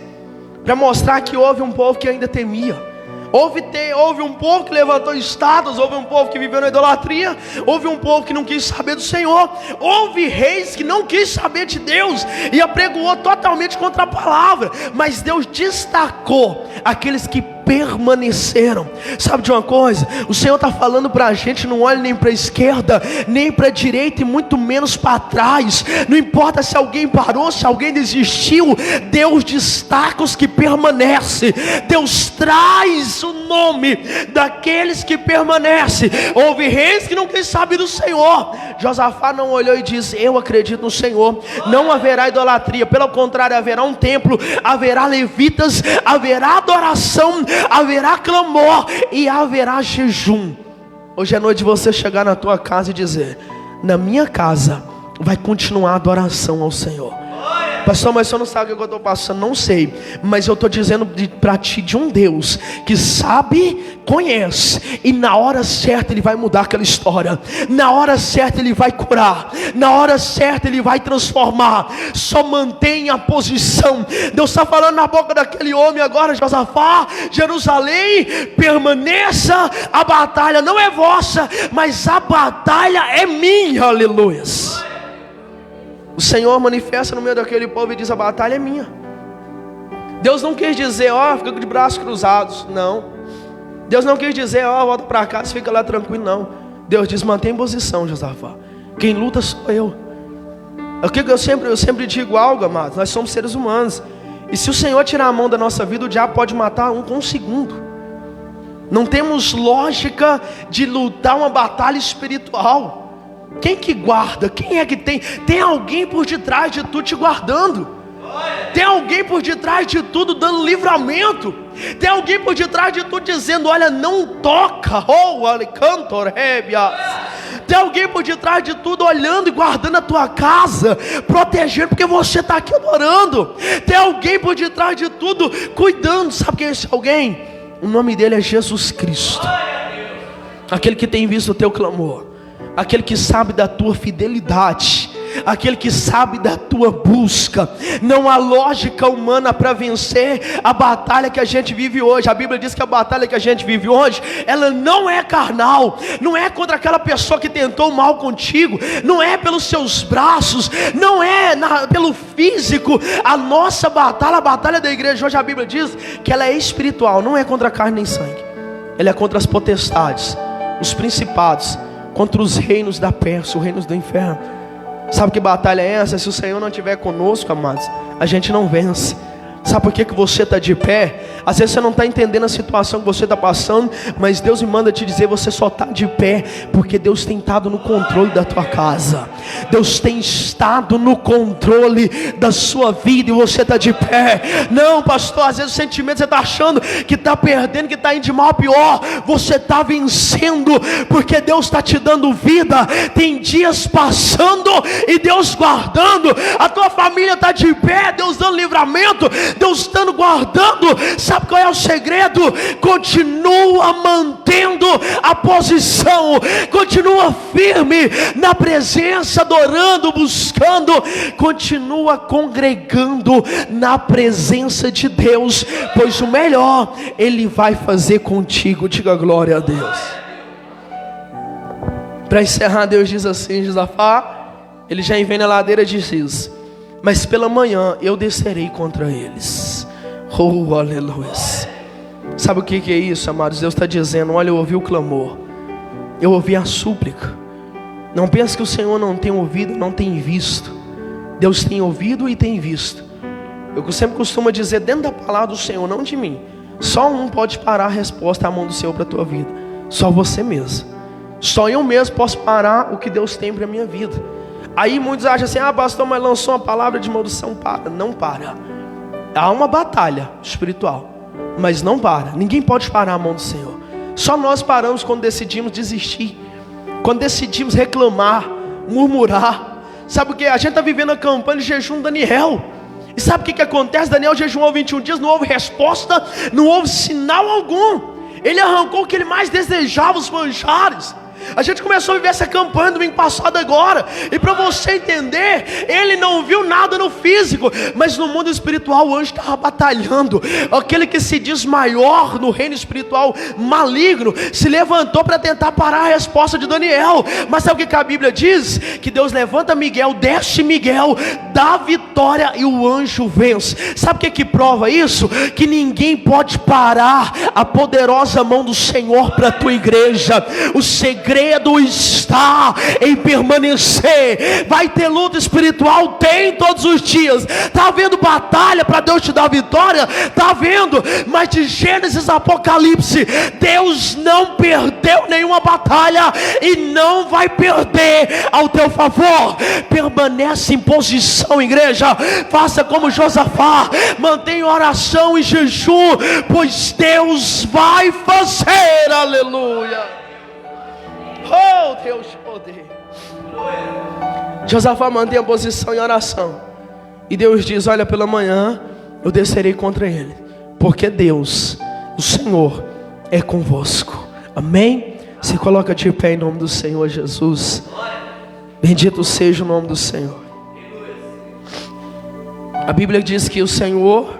para mostrar que houve um povo que ainda temia. Houve um povo que levantou estados, houve um povo que viveu na idolatria, houve um povo que não quis saber do Senhor, houve reis que não quis saber de Deus e apregoou totalmente contra a palavra. Mas Deus destacou aqueles que permaneceram. Sabe de uma coisa? O Senhor está falando para a gente: não olhe nem para a esquerda, nem para a direita, e muito menos para trás. Não importa se alguém parou, se alguém desistiu, Deus destaca os que permanecem. Deus traz o nome daqueles que permanecem. Houve reis que não quis saber do Senhor. Josafá não olhou e disse: eu acredito no Senhor, não haverá idolatria, pelo contrário, haverá um templo, haverá levitas, haverá adoração, haverá clamor e haverá jejum. Hoje é noite de você chegar na tua casa e dizer: na minha casa vai continuar a adoração ao Senhor. Pastor, mas você não sabe o que eu estou passando. Não sei, mas eu estou dizendo para ti de um Deus que sabe, conhece, e na hora certa Ele vai mudar aquela história. Na hora certa Ele vai curar, na hora certa Ele vai transformar. Só mantenha a posição. Deus está falando na boca daquele homem agora: Josafá, Jerusalém, permaneça. A batalha não é vossa, mas a batalha é minha. Aleluia. O Senhor manifesta no meio daquele povo e diz: a batalha é minha. Deus não quis dizer: ó, fica de braços cruzados. Não. Deus não quis dizer: ó, volta para casa, fica lá tranquilo. Não. Deus diz: mantém posição, Josafá. Quem luta sou eu. Eu sempre digo algo, amados: nós somos seres humanos. E se o Senhor tirar a mão da nossa vida, o diabo pode matar um com um segundo. Não temos lógica de lutar uma batalha espiritual. Quem que guarda? Quem é que tem? Tem alguém por detrás de tu te guardando. Tem alguém por detrás de tudo dando livramento. Tem alguém por detrás de tudo dizendo: olha, não toca. Oh, Alicantor, Rébia. Tem alguém por detrás de tudo olhando e guardando a tua casa, protegendo, porque você está aqui adorando. Tem alguém por detrás de tudo cuidando. Sabe quem é esse alguém? O nome dele é Jesus Cristo. Aquele que tem visto o teu clamor, aquele que sabe da tua fidelidade, aquele que sabe da tua busca. Não há lógica humana para vencer a batalha que a gente vive hoje. A Bíblia diz que a batalha que a gente vive hoje, ela não é carnal, não é contra aquela pessoa que tentou mal contigo, não é pelos seus braços, não é pelo físico. A nossa batalha, a batalha da igreja hoje, a Bíblia diz que ela é espiritual, não é contra carne nem sangue. Ela é contra as potestades, os principados, contra os reinos da Pérsia, os reinos do inferno. Sabe que batalha é essa? Se o Senhor não estiver conosco, amados, a gente não vence. Sabe por que você está de pé? Às vezes você não está entendendo a situação que você está passando, mas Deus me manda te dizer: você só está de pé porque Deus tem estado no controle da tua casa. Deus tem estado no controle da sua vida e você está de pé. Não, pastor, às vezes o sentimento você está achando que está perdendo, que está indo de mal a pior. Você está vencendo porque Deus está te dando vida. Tem dias passando e Deus guardando. A tua família está de pé, Deus dando livramento, Deus estando guardando. Sabe qual é o segredo? Continua mantendo a posição, continua firme na presença, adorando, buscando, continua congregando na presença de Deus, pois o melhor Ele vai fazer contigo. Diga glória a Deus. Para encerrar, Deus diz assim: Josafá, ele já vem na ladeira de Ziz, mas pela manhã eu descerei contra eles. Oh, aleluia. Sabe o que é isso, amados? Deus está dizendo: olha, eu ouvi o clamor, eu ouvi a súplica. Não pense que o Senhor não tem ouvido, não tem visto. Deus tem ouvido e tem visto. Eu sempre costumo dizer, dentro da palavra do Senhor, não de mim, só um pode parar a resposta à mão do Senhor para a tua vida. Só você mesmo. Só eu mesmo posso parar o que Deus tem para a minha vida. Aí muitos acham assim: ah, pastor, mas lançou uma palavra de maldição. Para, não para. Há uma batalha espiritual, mas não para. Ninguém pode parar a mão do Senhor. Só nós paramos quando decidimos desistir, quando decidimos reclamar, murmurar. Sabe o que? A gente está vivendo a campanha de jejum Daniel. E sabe o que acontece? Daniel jejuou 21 dias, não houve resposta, não houve sinal algum. Ele arrancou o que ele mais desejava, os manjares. A gente começou a viver essa campanha domingo passado agora. E para você entender, ele não viu nada no físico, mas no mundo espiritual o anjo estava batalhando. Aquele que se diz maior no reino espiritual maligno se levantou para tentar parar a resposta de Daniel. Mas sabe o que a Bíblia diz? Que Deus levanta Miguel, desce Miguel, dá vitória e o anjo vence. Sabe o que prova isso? Que ninguém pode parar a poderosa mão do Senhor para a tua igreja. O segredo está em permanecer. Vai ter luta espiritual? Tem, todos os dias. Está havendo batalha para Deus te dar vitória? Está havendo. Mas de Gênesis a Apocalipse, Deus não perdeu nenhuma batalha e não vai perder ao teu favor. Permanece em posição, igreja. Faça como Josafá, mantenha oração e jejum, pois Deus vai fazer. Aleluia. Oh, Deus de poder. Josafá mantém a posição em oração. E Deus diz: olha, pela manhã eu descerei contra ele, porque Deus, o Senhor, é convosco. Amém? Se coloca de pé em nome do Senhor Jesus. Bendito seja o nome do Senhor. A Bíblia diz que o Senhor,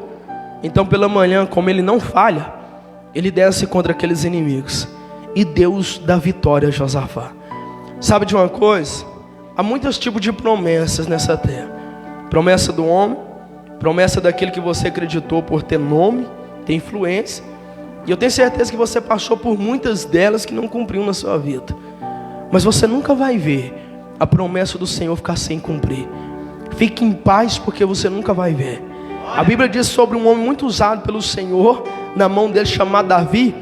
então pela manhã, como ele não falha, ele desce contra aqueles inimigos. E Deus dá vitória a Josafá. Sabe de uma coisa? Há muitos tipos de promessas nessa terra. Promessa do homem, promessa daquele que você acreditou por ter nome, ter influência. E eu tenho certeza que você passou por muitas delas que não cumpriu na sua vida. Mas você nunca vai ver a promessa do Senhor ficar sem cumprir. Fique em paz, porque você nunca vai ver. A Bíblia diz sobre um homem muito usado pelo Senhor, na mão dele, chamado Davi,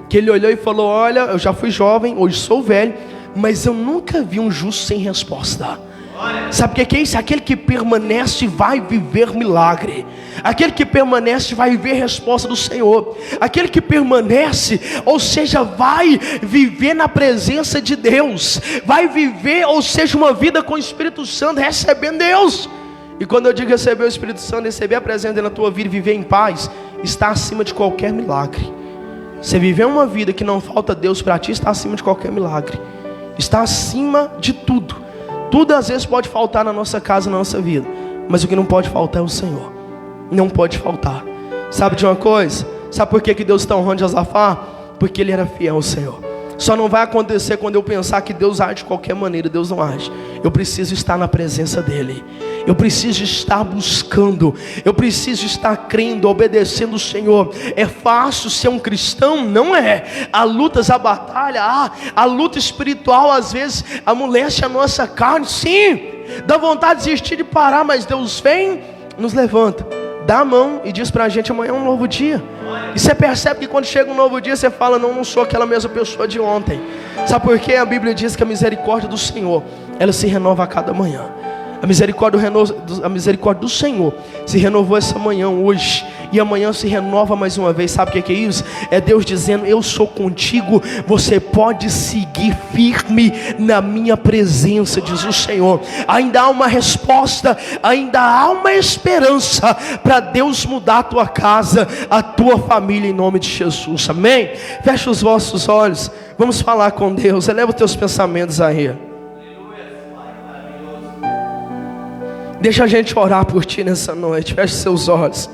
que ele olhou e falou: olha, eu já fui jovem, hoje sou velho, mas eu nunca vi um justo sem resposta. Sabe o que é isso? Aquele que permanece vai viver milagre. Aquele que permanece vai ver resposta do Senhor. Aquele que permanece, ou seja, vai viver na presença de Deus. Vai viver, ou seja, uma vida com o Espírito Santo, recebendo Deus. E quando eu digo receber o Espírito Santo, receber a presença dele na tua vida e viver em paz, está acima de qualquer milagre. Você viver uma vida que não falta Deus para ti, está acima de qualquer milagre. Está acima de tudo. Tudo às vezes pode faltar na nossa casa, na nossa vida, mas o que não pode faltar é o Senhor. Não pode faltar. Sabe de uma coisa? Sabe por que Deus está honrando Josafá? Porque ele era fiel ao Senhor. Só não vai acontecer quando eu pensar que Deus age de qualquer maneira. Deus não age. Eu preciso estar na presença dEle. Eu preciso estar buscando. Eu preciso estar crendo, obedecendo o Senhor. É fácil ser um cristão? Não é. Há lutas, há batalha, há luta espiritual. Às vezes amolece a nossa carne. Sim, dá vontade de desistir, de parar. Mas Deus vem, nos levanta, dá a mão e diz pra gente: amanhã é um novo dia. E você percebe que quando chega um novo dia, você fala: não sou aquela mesma pessoa de ontem. Sabe por quê? A Bíblia diz que a misericórdia do Senhor, ela se renova a cada manhã. A misericórdia do Senhor se renovou essa manhã, hoje, e amanhã se renova mais uma vez. Sabe o que é isso? É Deus dizendo: eu sou contigo, você pode seguir firme na minha presença, diz o Senhor. Ainda há uma resposta, ainda há uma esperança para Deus mudar a tua casa, a tua família, em nome de Jesus, amém? Fecha os vossos olhos, vamos falar com Deus. Eleva os teus pensamentos aí. Deixa a gente orar por ti nessa noite. Feche seus olhos.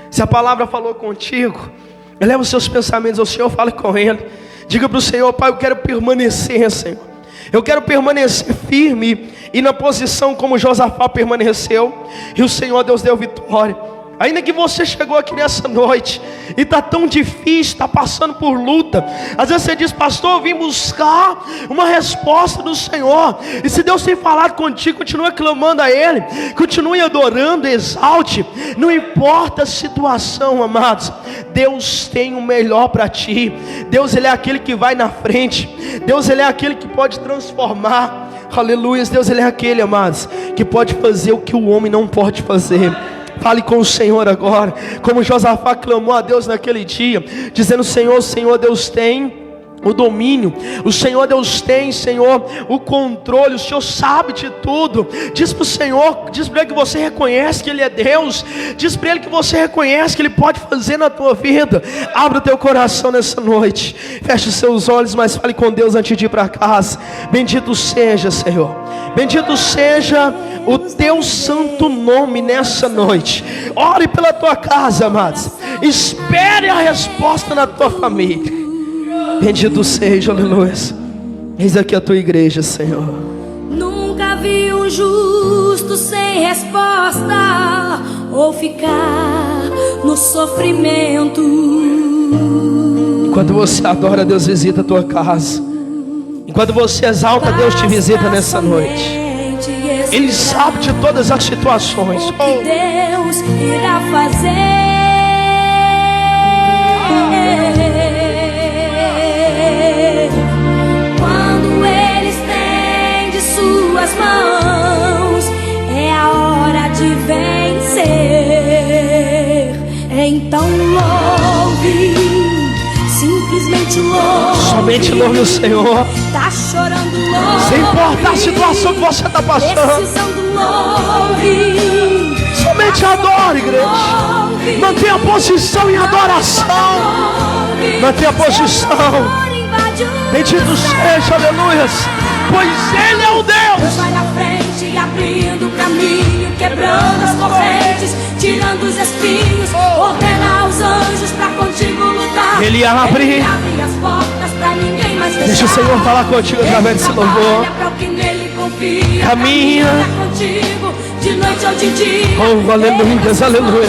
Se a palavra falou contigo, eleva os seus pensamentos ao Senhor, fale com Ele. Diga para o Senhor: Pai, eu quero permanecer, Senhor. Eu quero permanecer firme e na posição como Josafá permaneceu. E o Senhor Deus deu vitória. Ainda que você chegou aqui nessa noite e está tão difícil, está passando por luta. Às vezes você diz: pastor, eu vim buscar uma resposta do Senhor. E se Deus tem falado contigo, continue clamando a Ele, continue adorando, exalte. Não importa a situação, amados, Deus tem o melhor para ti. Deus, Ele é aquele que vai na frente. Deus, Ele é aquele que pode transformar. Aleluia. Deus, Ele é aquele, amados, que pode fazer o que o homem não pode fazer. Fale com o Senhor agora, como Josafá clamou a Deus naquele dia, dizendo: Senhor, Senhor Deus tem o domínio, o Senhor Deus tem, Senhor, o controle, o Senhor sabe de tudo. Diz para o Senhor, diz para Ele que você reconhece que Ele é Deus. Diz para Ele que você reconhece que Ele pode fazer na tua vida. Abra o teu coração nessa noite, feche os seus olhos, mas fale com Deus antes de ir para casa. Bendito seja, Senhor, bendito seja o teu santo nome nessa noite. Ore pela tua casa, amados. Espere a resposta na tua família. Bendito seja, aleluia. Eis aqui a tua igreja, Senhor. Nunca vi um justo sem resposta, ou ficar no sofrimento. Enquanto você adora, Deus visita a tua casa. Enquanto você exalta, Deus te visita nessa noite. Ele sabe de todas as situações. O que Deus irá fazer? Quando Ele estende suas mãos, é a hora de vencer. Então louve, simplesmente louve. Somente louve o Senhor. Tá chorando, louve. Sem importar a situação que você está passando. Precisando, louve. Somente adore, igreja. Mantenha a posição em adoração. Mantenha a posição. Bendito seja, aleluia. Pois Ele é o Deus. Deus vai na frente, abrindo o caminho, quebrando as correntes, tirando os espinhos. Ordena aos anjos pra contigo lutar. Ele abre as portas pra ninguém mais fechar. Deixa o Senhor falar contigo através desse louvor. Caminha contigo de noite ou de dia. Oh, aleluia, aleluia.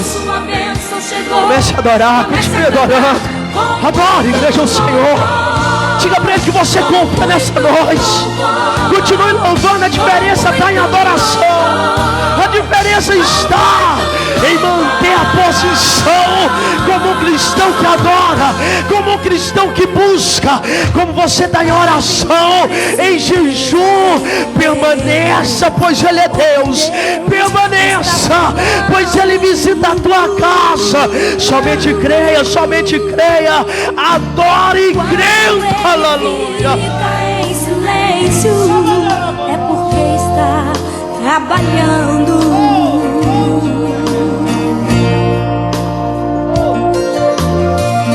Comece a adorar, continue adorando. Adore, igreja, o Senhor. Diga para Ele que você confia nessa noite. Continue louvando. A diferença está em adoração. A diferença está em manter a posição como um cristão que adora, como um cristão que busca, como você está em oração, em jejum, Permaneça, pois Ele é Deus. Permaneça, pois Ele visita a tua casa. Somente creia, somente creia. Adore crendo. Aleluia. Em silêncio, é porque está trabalhando.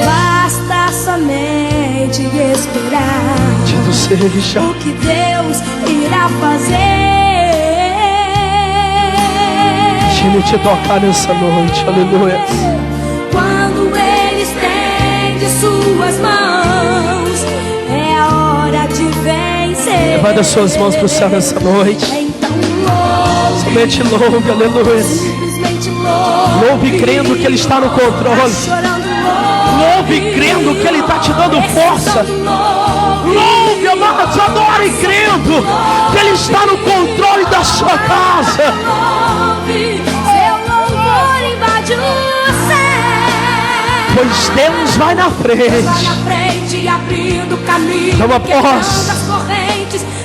Basta somente esperar. Dito seja o que Deus irá fazer. Deixa-me te tocar nessa noite. Aleluia. Quando Ele estende suas mãos, é a hora de vencer. Levanta as suas mãos para o céu nessa noite. Então louve, somente louve, aleluia. simplesmente louve. Louve crendo que Ele está no controle. Louve crendo que Ele está te dando força. Louve, amados, adore crendo que Ele está no controle da sua casa. Seu louvor invade o céu. Pois Deus vai na frente, abrindo caminho. Toma posse.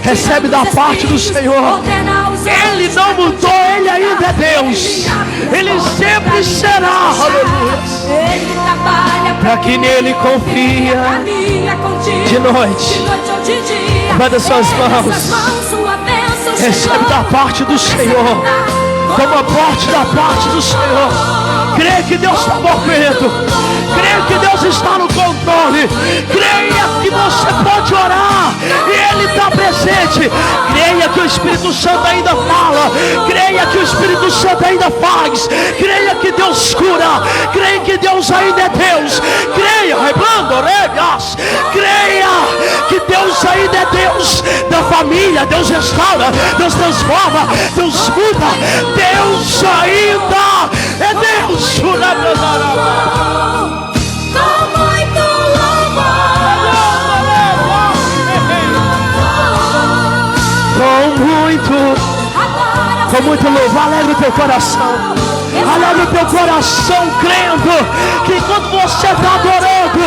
Recebe da parte do Senhor. Ele não mudou, Ele ainda é Deus. Ele sempre será. Aleluia. Ele trabalha para quem nele confia. De noite, levanta suas mãos. Recebe da parte do Senhor. Toma parte da parte do Senhor. Creia que Deus está movendo. Creia que Deus está no controle. Creia que você pode orar e Ele está presente. Creia que o Espírito Santo ainda fala. Creia que o Espírito Santo ainda faz. Creia que Deus cura. Creia que Deus ainda é Deus. Creia, creia que Deus ainda é Deus da família. Deus restaura, Deus transforma, Deus muda. Deus ainda é Deus. com muito com muito louvor. Alegre o teu coração. Alegre o teu coração, crendo que quando você está adorando,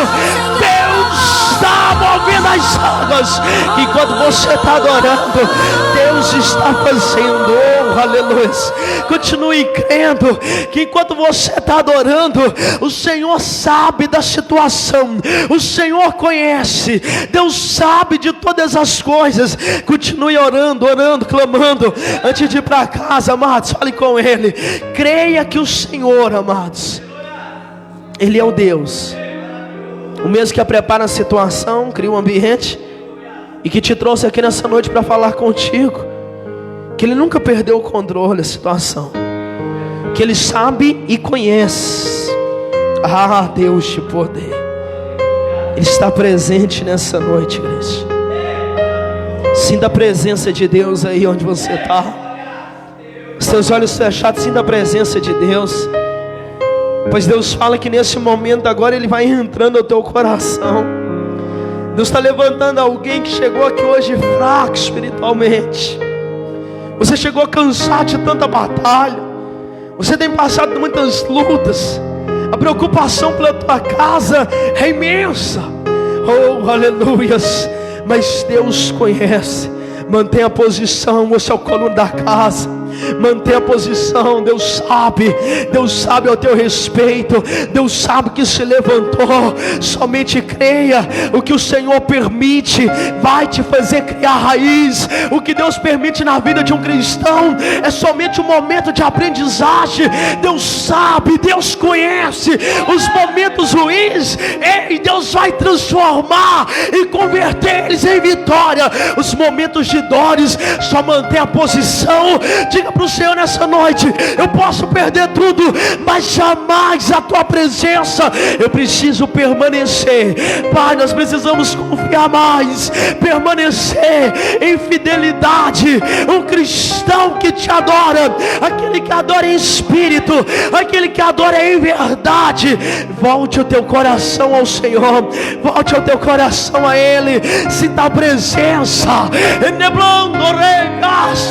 Deus está movendo as águas. Que quando você está adorando, Deus está fazendo. Oh, aleluia. Continue crendo que enquanto você está adorando, o Senhor sabe da situação. O Senhor conhece. Deus sabe de todas as coisas. Continue orando, orando, clamando. Antes de ir para casa, amados, fale com Ele. Creia que o Senhor, amados, Ele é o Deus, o mesmo que prepara a situação, cria um ambiente, e que te trouxe aqui nessa noite para falar contigo. Que Ele nunca perdeu o controle da situação. Que Ele sabe e conhece. Ah, Deus de poder, Ele está presente nessa noite, igreja. Sinta a presença de Deus aí onde você está. Seus olhos fechados, sinta a presença de Deus. Pois Deus fala que nesse momento agora Ele vai entrando no teu coração. Deus está levantando alguém que chegou aqui hoje fraco espiritualmente. Você chegou cansado de tanta batalha. Você tem passado muitas lutas. A preocupação pela tua casa é imensa. Oh, aleluias. Mas Deus conhece. Mantenha a posição, você é o coluna da casa. Mantenha a posição. Deus sabe ao teu respeito. Deus sabe que se levantou. Somente creia. O que o Senhor permite vai te fazer criar raiz. O que Deus permite na vida de um cristão é somente um momento de aprendizagem. Deus sabe, Deus conhece os momentos ruins, e Deus vai transformar e converter eles em vitória. Os momentos de dores, só mantenha a posição. Diga para o Senhor nessa noite: eu posso perder tudo, mas jamais a tua presença. Eu preciso permanecer. Pai, nós precisamos confiar mais, permanecer em fidelidade. Um cristão que te adora, aquele que adora em espírito, aquele que adora em verdade. Volte o teu coração ao Senhor, volte o teu coração a Ele. Sinta a presença.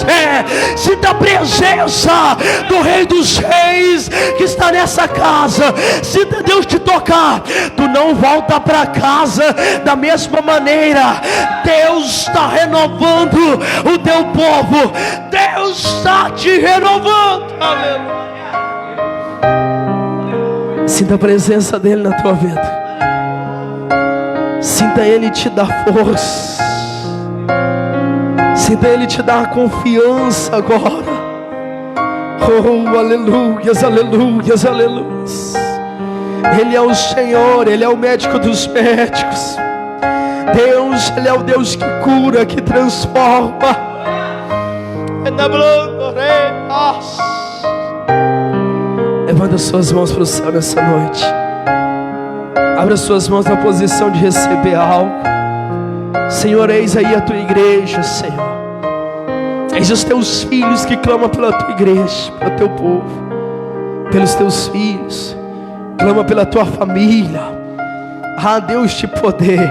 fé. Sinta a presença do Rei dos Reis que está nessa casa. Sinta Deus te tocar. Tu não volta para casa da mesma maneira. Deus está renovando o teu povo. Deus está te renovando. Aleluia. Sinta a presença dele na tua vida. Sinta ele te dar força. Sinta ele te dar confiança agora. Oh, aleluias, aleluias, aleluias. Ele é o Senhor, ele é o médico dos médicos. Deus, ele é o Deus que cura, que transforma. Levanta suas mãos para o céu nessa noite. Abra suas mãos na posição de receber algo. Senhor, eis aí a tua igreja, Senhor. Eis os teus filhos que clamam pela tua igreja, pelo teu povo, pelos teus filhos. Clama pela tua família. Ah, Deus de poder,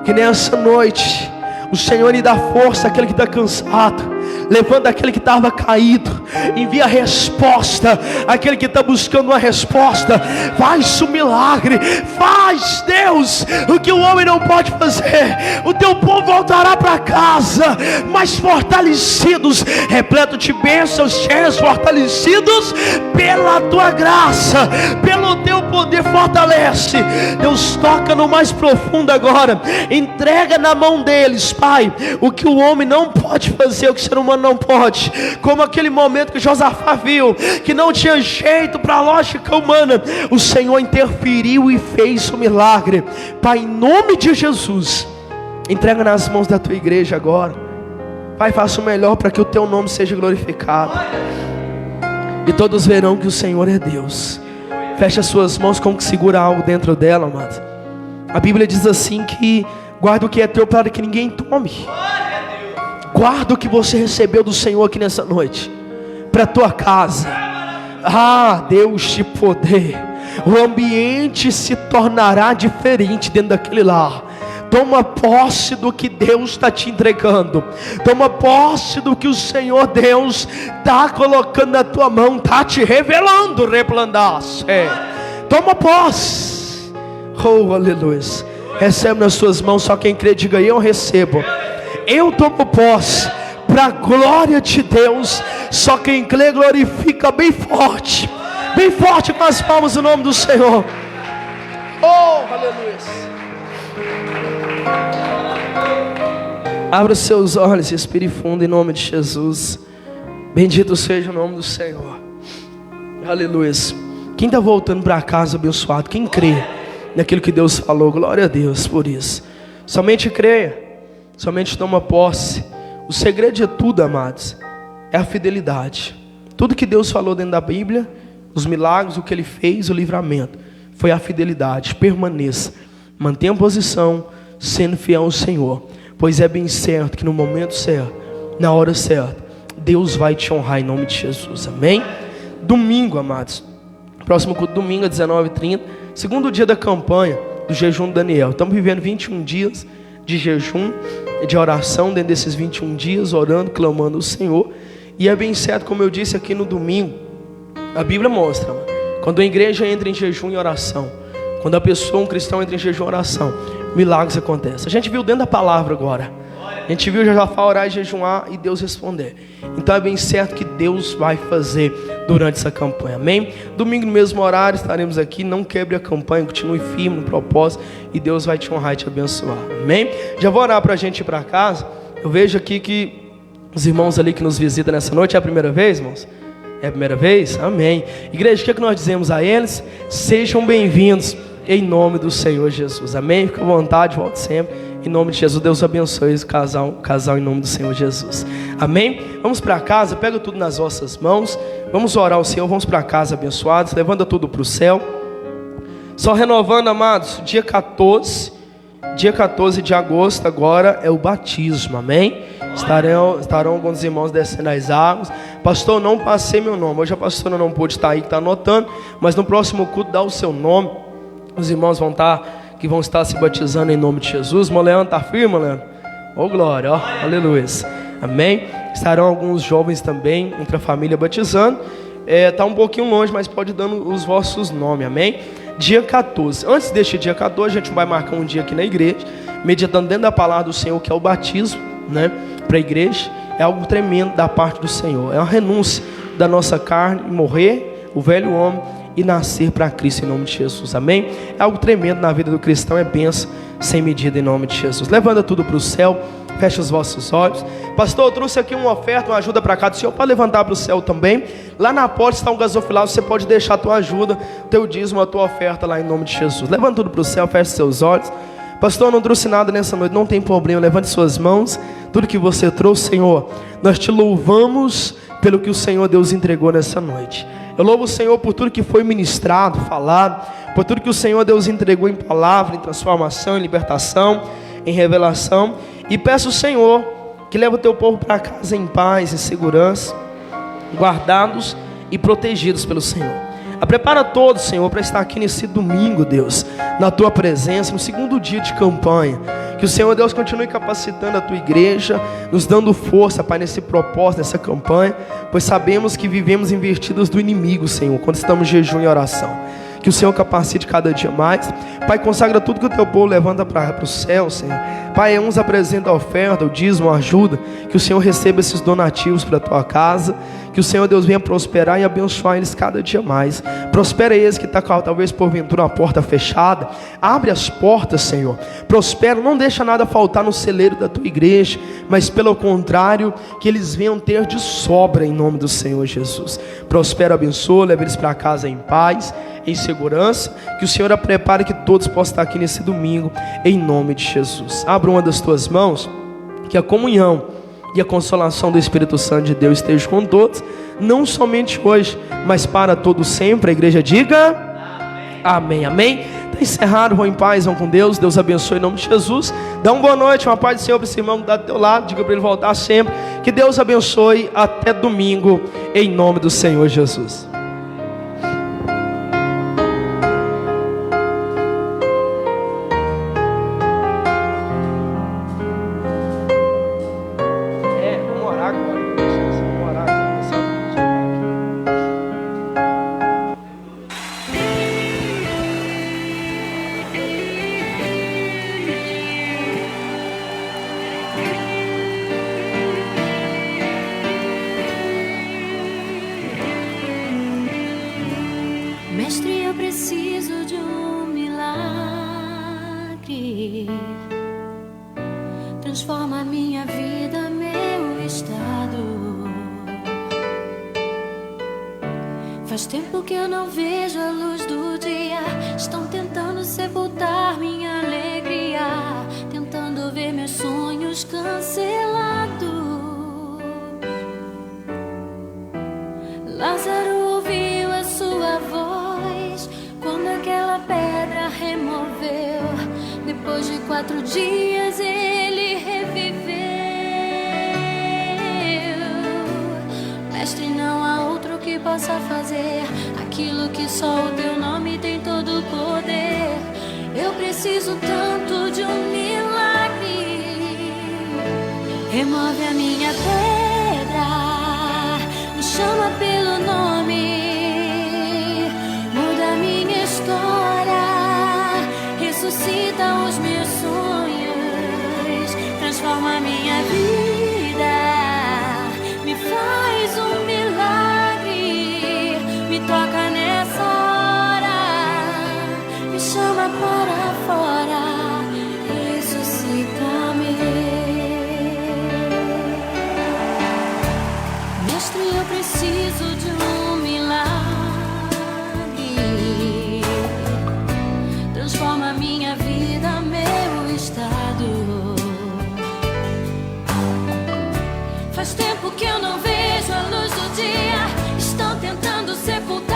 que nessa noite o Senhor lhe dá força àquele que está cansado. Levanta aquele que estava caído. Envia resposta àquele que está buscando uma resposta. Faz um milagre. Faz, Deus, o que o homem não pode fazer. O teu povo voltará para casa mais fortalecidos, repleto de bênçãos, cheios, fortalecidos pela tua graça, pelo teu poder. Fortalece, Deus, toca no mais profundo agora. Entrega na mão deles, Pai, o que o homem não pode fazer, o que o ser humano não pode. Como aquele momento que Josafá viu que não tinha jeito para a lógica humana, o Senhor interferiu e fez o milagre. Pai, em nome de Jesus, entrega nas mãos da tua igreja agora. Pai, faça o melhor para que o teu nome seja glorificado e todos verão que o Senhor é Deus. Feche as suas mãos como que segura algo dentro dela, amado. A Bíblia diz assim que guarda o que é teu para que ninguém tome. Guarda o que você recebeu do Senhor aqui nessa noite para a tua casa. Ah, Deus de poder, o ambiente se tornará diferente dentro daquele lar. Toma posse do que Deus está te entregando. Toma posse do que o Senhor Deus está colocando na tua mão, está te revelando, replandasse. Toma posse. Oh, aleluia. Recebe nas suas mãos. Só quem crê diga: eu recebo. Eu tomo posse para a glória de Deus. Só quem crê glorifica bem forte com as palmas no nome do Senhor. Oh, aleluia. Abra os seus olhos e respire fundo em nome de Jesus. Bendito seja o nome do Senhor. Aleluia. Quem está voltando para casa abençoado, quem crê naquilo que Deus falou, glória a Deus por isso. Somente creia, somente toma posse. O segredo de tudo, amados, é a fidelidade. Tudo que Deus falou dentro da Bíblia, os milagres, o que Ele fez, o livramento, foi a fidelidade. Permaneça, mantenha a posição, sendo fiel ao Senhor, pois é bem certo que no momento certo, na hora certa, Deus vai te honrar em nome de Jesus, amém? Domingo, amados, próximo culto, domingo às 19h30, segundo dia da campanha do jejum do Daniel. Estamos vivendo 21 dias de jejum, de oração, dentro desses 21 dias, orando, clamando ao Senhor. E é bem certo, como eu disse aqui no domingo, a Bíblia mostra, quando a igreja entra em jejum e oração, quando a pessoa, um cristão, entra em jejum e oração, milagres acontecem. A gente viu dentro da palavra agora. A gente viu Josafá orar e jejuar e Deus responder. Então é bem certo que Deus vai fazer durante essa campanha, amém? Domingo no mesmo horário estaremos aqui. Não quebre a campanha, continue firme no propósito e Deus vai te honrar e te abençoar, amém? Já vou orar para a gente ir para casa. Eu vejo aqui que os irmãos ali que nos visitam nessa noite, é a primeira vez, irmãos? É a primeira vez? Amém. Igreja, o que nós dizemos a eles? Sejam bem-vindos em nome do Senhor Jesus, amém? Fica à vontade, volte sempre. Em nome de Jesus, Deus abençoe o casal em nome do Senhor Jesus, amém? Vamos para casa, pega tudo nas vossas mãos. Vamos orar ao Senhor, vamos para casa abençoados. Levanta tudo para o céu. Só renovando, amados, dia 14 de agosto agora é o batismo, amém? Estarão alguns irmãos descendo as águas. Pastor, não passei meu nome. Hoje a pastora não pôde estar aí, que está anotando, mas no próximo culto dá o seu nome. Os irmãos que vão estar se batizando em nome de Jesus. Irmão Leandro, está firme, Leandro? Oh glória, ó, aleluia, amém? Estarão alguns jovens também, entre a família batizando. Está um pouquinho longe, mas pode ir dando os vossos nomes, amém? Dia 14. Antes deste dia 14, a gente vai marcar um dia aqui na igreja, meditando dentro da palavra do Senhor, que é o batismo, né? Para a igreja. É algo tremendo da parte do Senhor. É uma renúncia da nossa carne, morrer, o velho homem, e nascer para Cristo em nome de Jesus, amém? É algo tremendo na vida do cristão, é bênção sem medida em nome de Jesus. Levanta tudo para o céu, fecha os vossos olhos. Pastor, eu trouxe aqui uma oferta, uma ajuda para cá do Senhor, pode levantar para o céu também. Lá na porta está um gasofilácio, você pode deixar a tua ajuda, teu dízimo, a tua oferta lá em nome de Jesus. Levanta tudo para o céu, fecha seus olhos. Pastor, eu não trouxe nada nessa noite, não tem problema, levante suas mãos. Tudo que você trouxe, Senhor, nós te louvamos pelo que o Senhor Deus entregou nessa noite. Eu louvo o Senhor por tudo que foi ministrado, falado, por tudo que o Senhor Deus entregou em palavra, em transformação, em libertação, em revelação. E peço ao Senhor que leve o teu povo para casa em paz, em segurança, guardados e protegidos pelo Senhor. Prepara todos, Senhor, para estar aqui nesse domingo, Deus, na tua presença, no segundo dia de campanha. Que o Senhor Deus continue capacitando a tua igreja, nos dando força, Pai, nesse propósito, nessa campanha, pois sabemos que vivemos investidos do inimigo, Senhor, quando estamos em jejum e oração. Que o Senhor capacite cada dia mais. Pai, consagra tudo que o teu povo levanta para o céu, Senhor. Pai, uns apresenta a oferta, o dízimo, a ajuda. Que o Senhor receba esses donativos para a tua casa. Que o Senhor Deus venha prosperar e abençoar eles cada dia mais. Prospera eles que está talvez porventura uma porta fechada. Abre as portas, Senhor. Prospera, não deixa nada faltar no celeiro da tua igreja. Mas pelo contrário, que eles venham ter de sobra em nome do Senhor Jesus. Prospera, abençoa, leva eles para casa em paz, em segurança. Que o Senhor a prepare que todos possam estar aqui nesse domingo, em nome de Jesus. Abra uma das tuas mãos, que a comunhão e a consolação do Espírito Santo de Deus esteja com todos, não somente hoje, mas para todo sempre. A igreja diga amém, amém. Está encerrado, vão em paz, vão com Deus. Deus abençoe em nome de Jesus. Dá uma boa noite, uma paz do Senhor para esse irmão que está do teu lado. Diga para ele voltar sempre. Que Deus abençoe até domingo, em nome do Senhor Jesus. Mestre, eu preciso de um milagre. Transforma minha vida, meu estado. Faz tempo que eu não vejo a luz do dia. Estão tentando sepultar minha alegria, tentando ver meus sonhos cancelados. Lázaro ouviu a sua voz quando aquela pedra removeu. Depois de 4 dias ele reviveu. Mestre, não há outro que possa fazer aquilo que só o teu nome tem todo o poder. Eu preciso tanto de um milagre. Remove a minha pedra, me chama pelo nome, muda minha história, ressuscita os meus sonhos, transforma minha vida, me faz um milagre, me toca nessa hora, me chama para fora, ressuscita-me. Mestre, eu preciso de um milagre. Transforma minha vida, meu estado. Faz tempo que eu não vejo a luz do dia. Estão tentando sepultar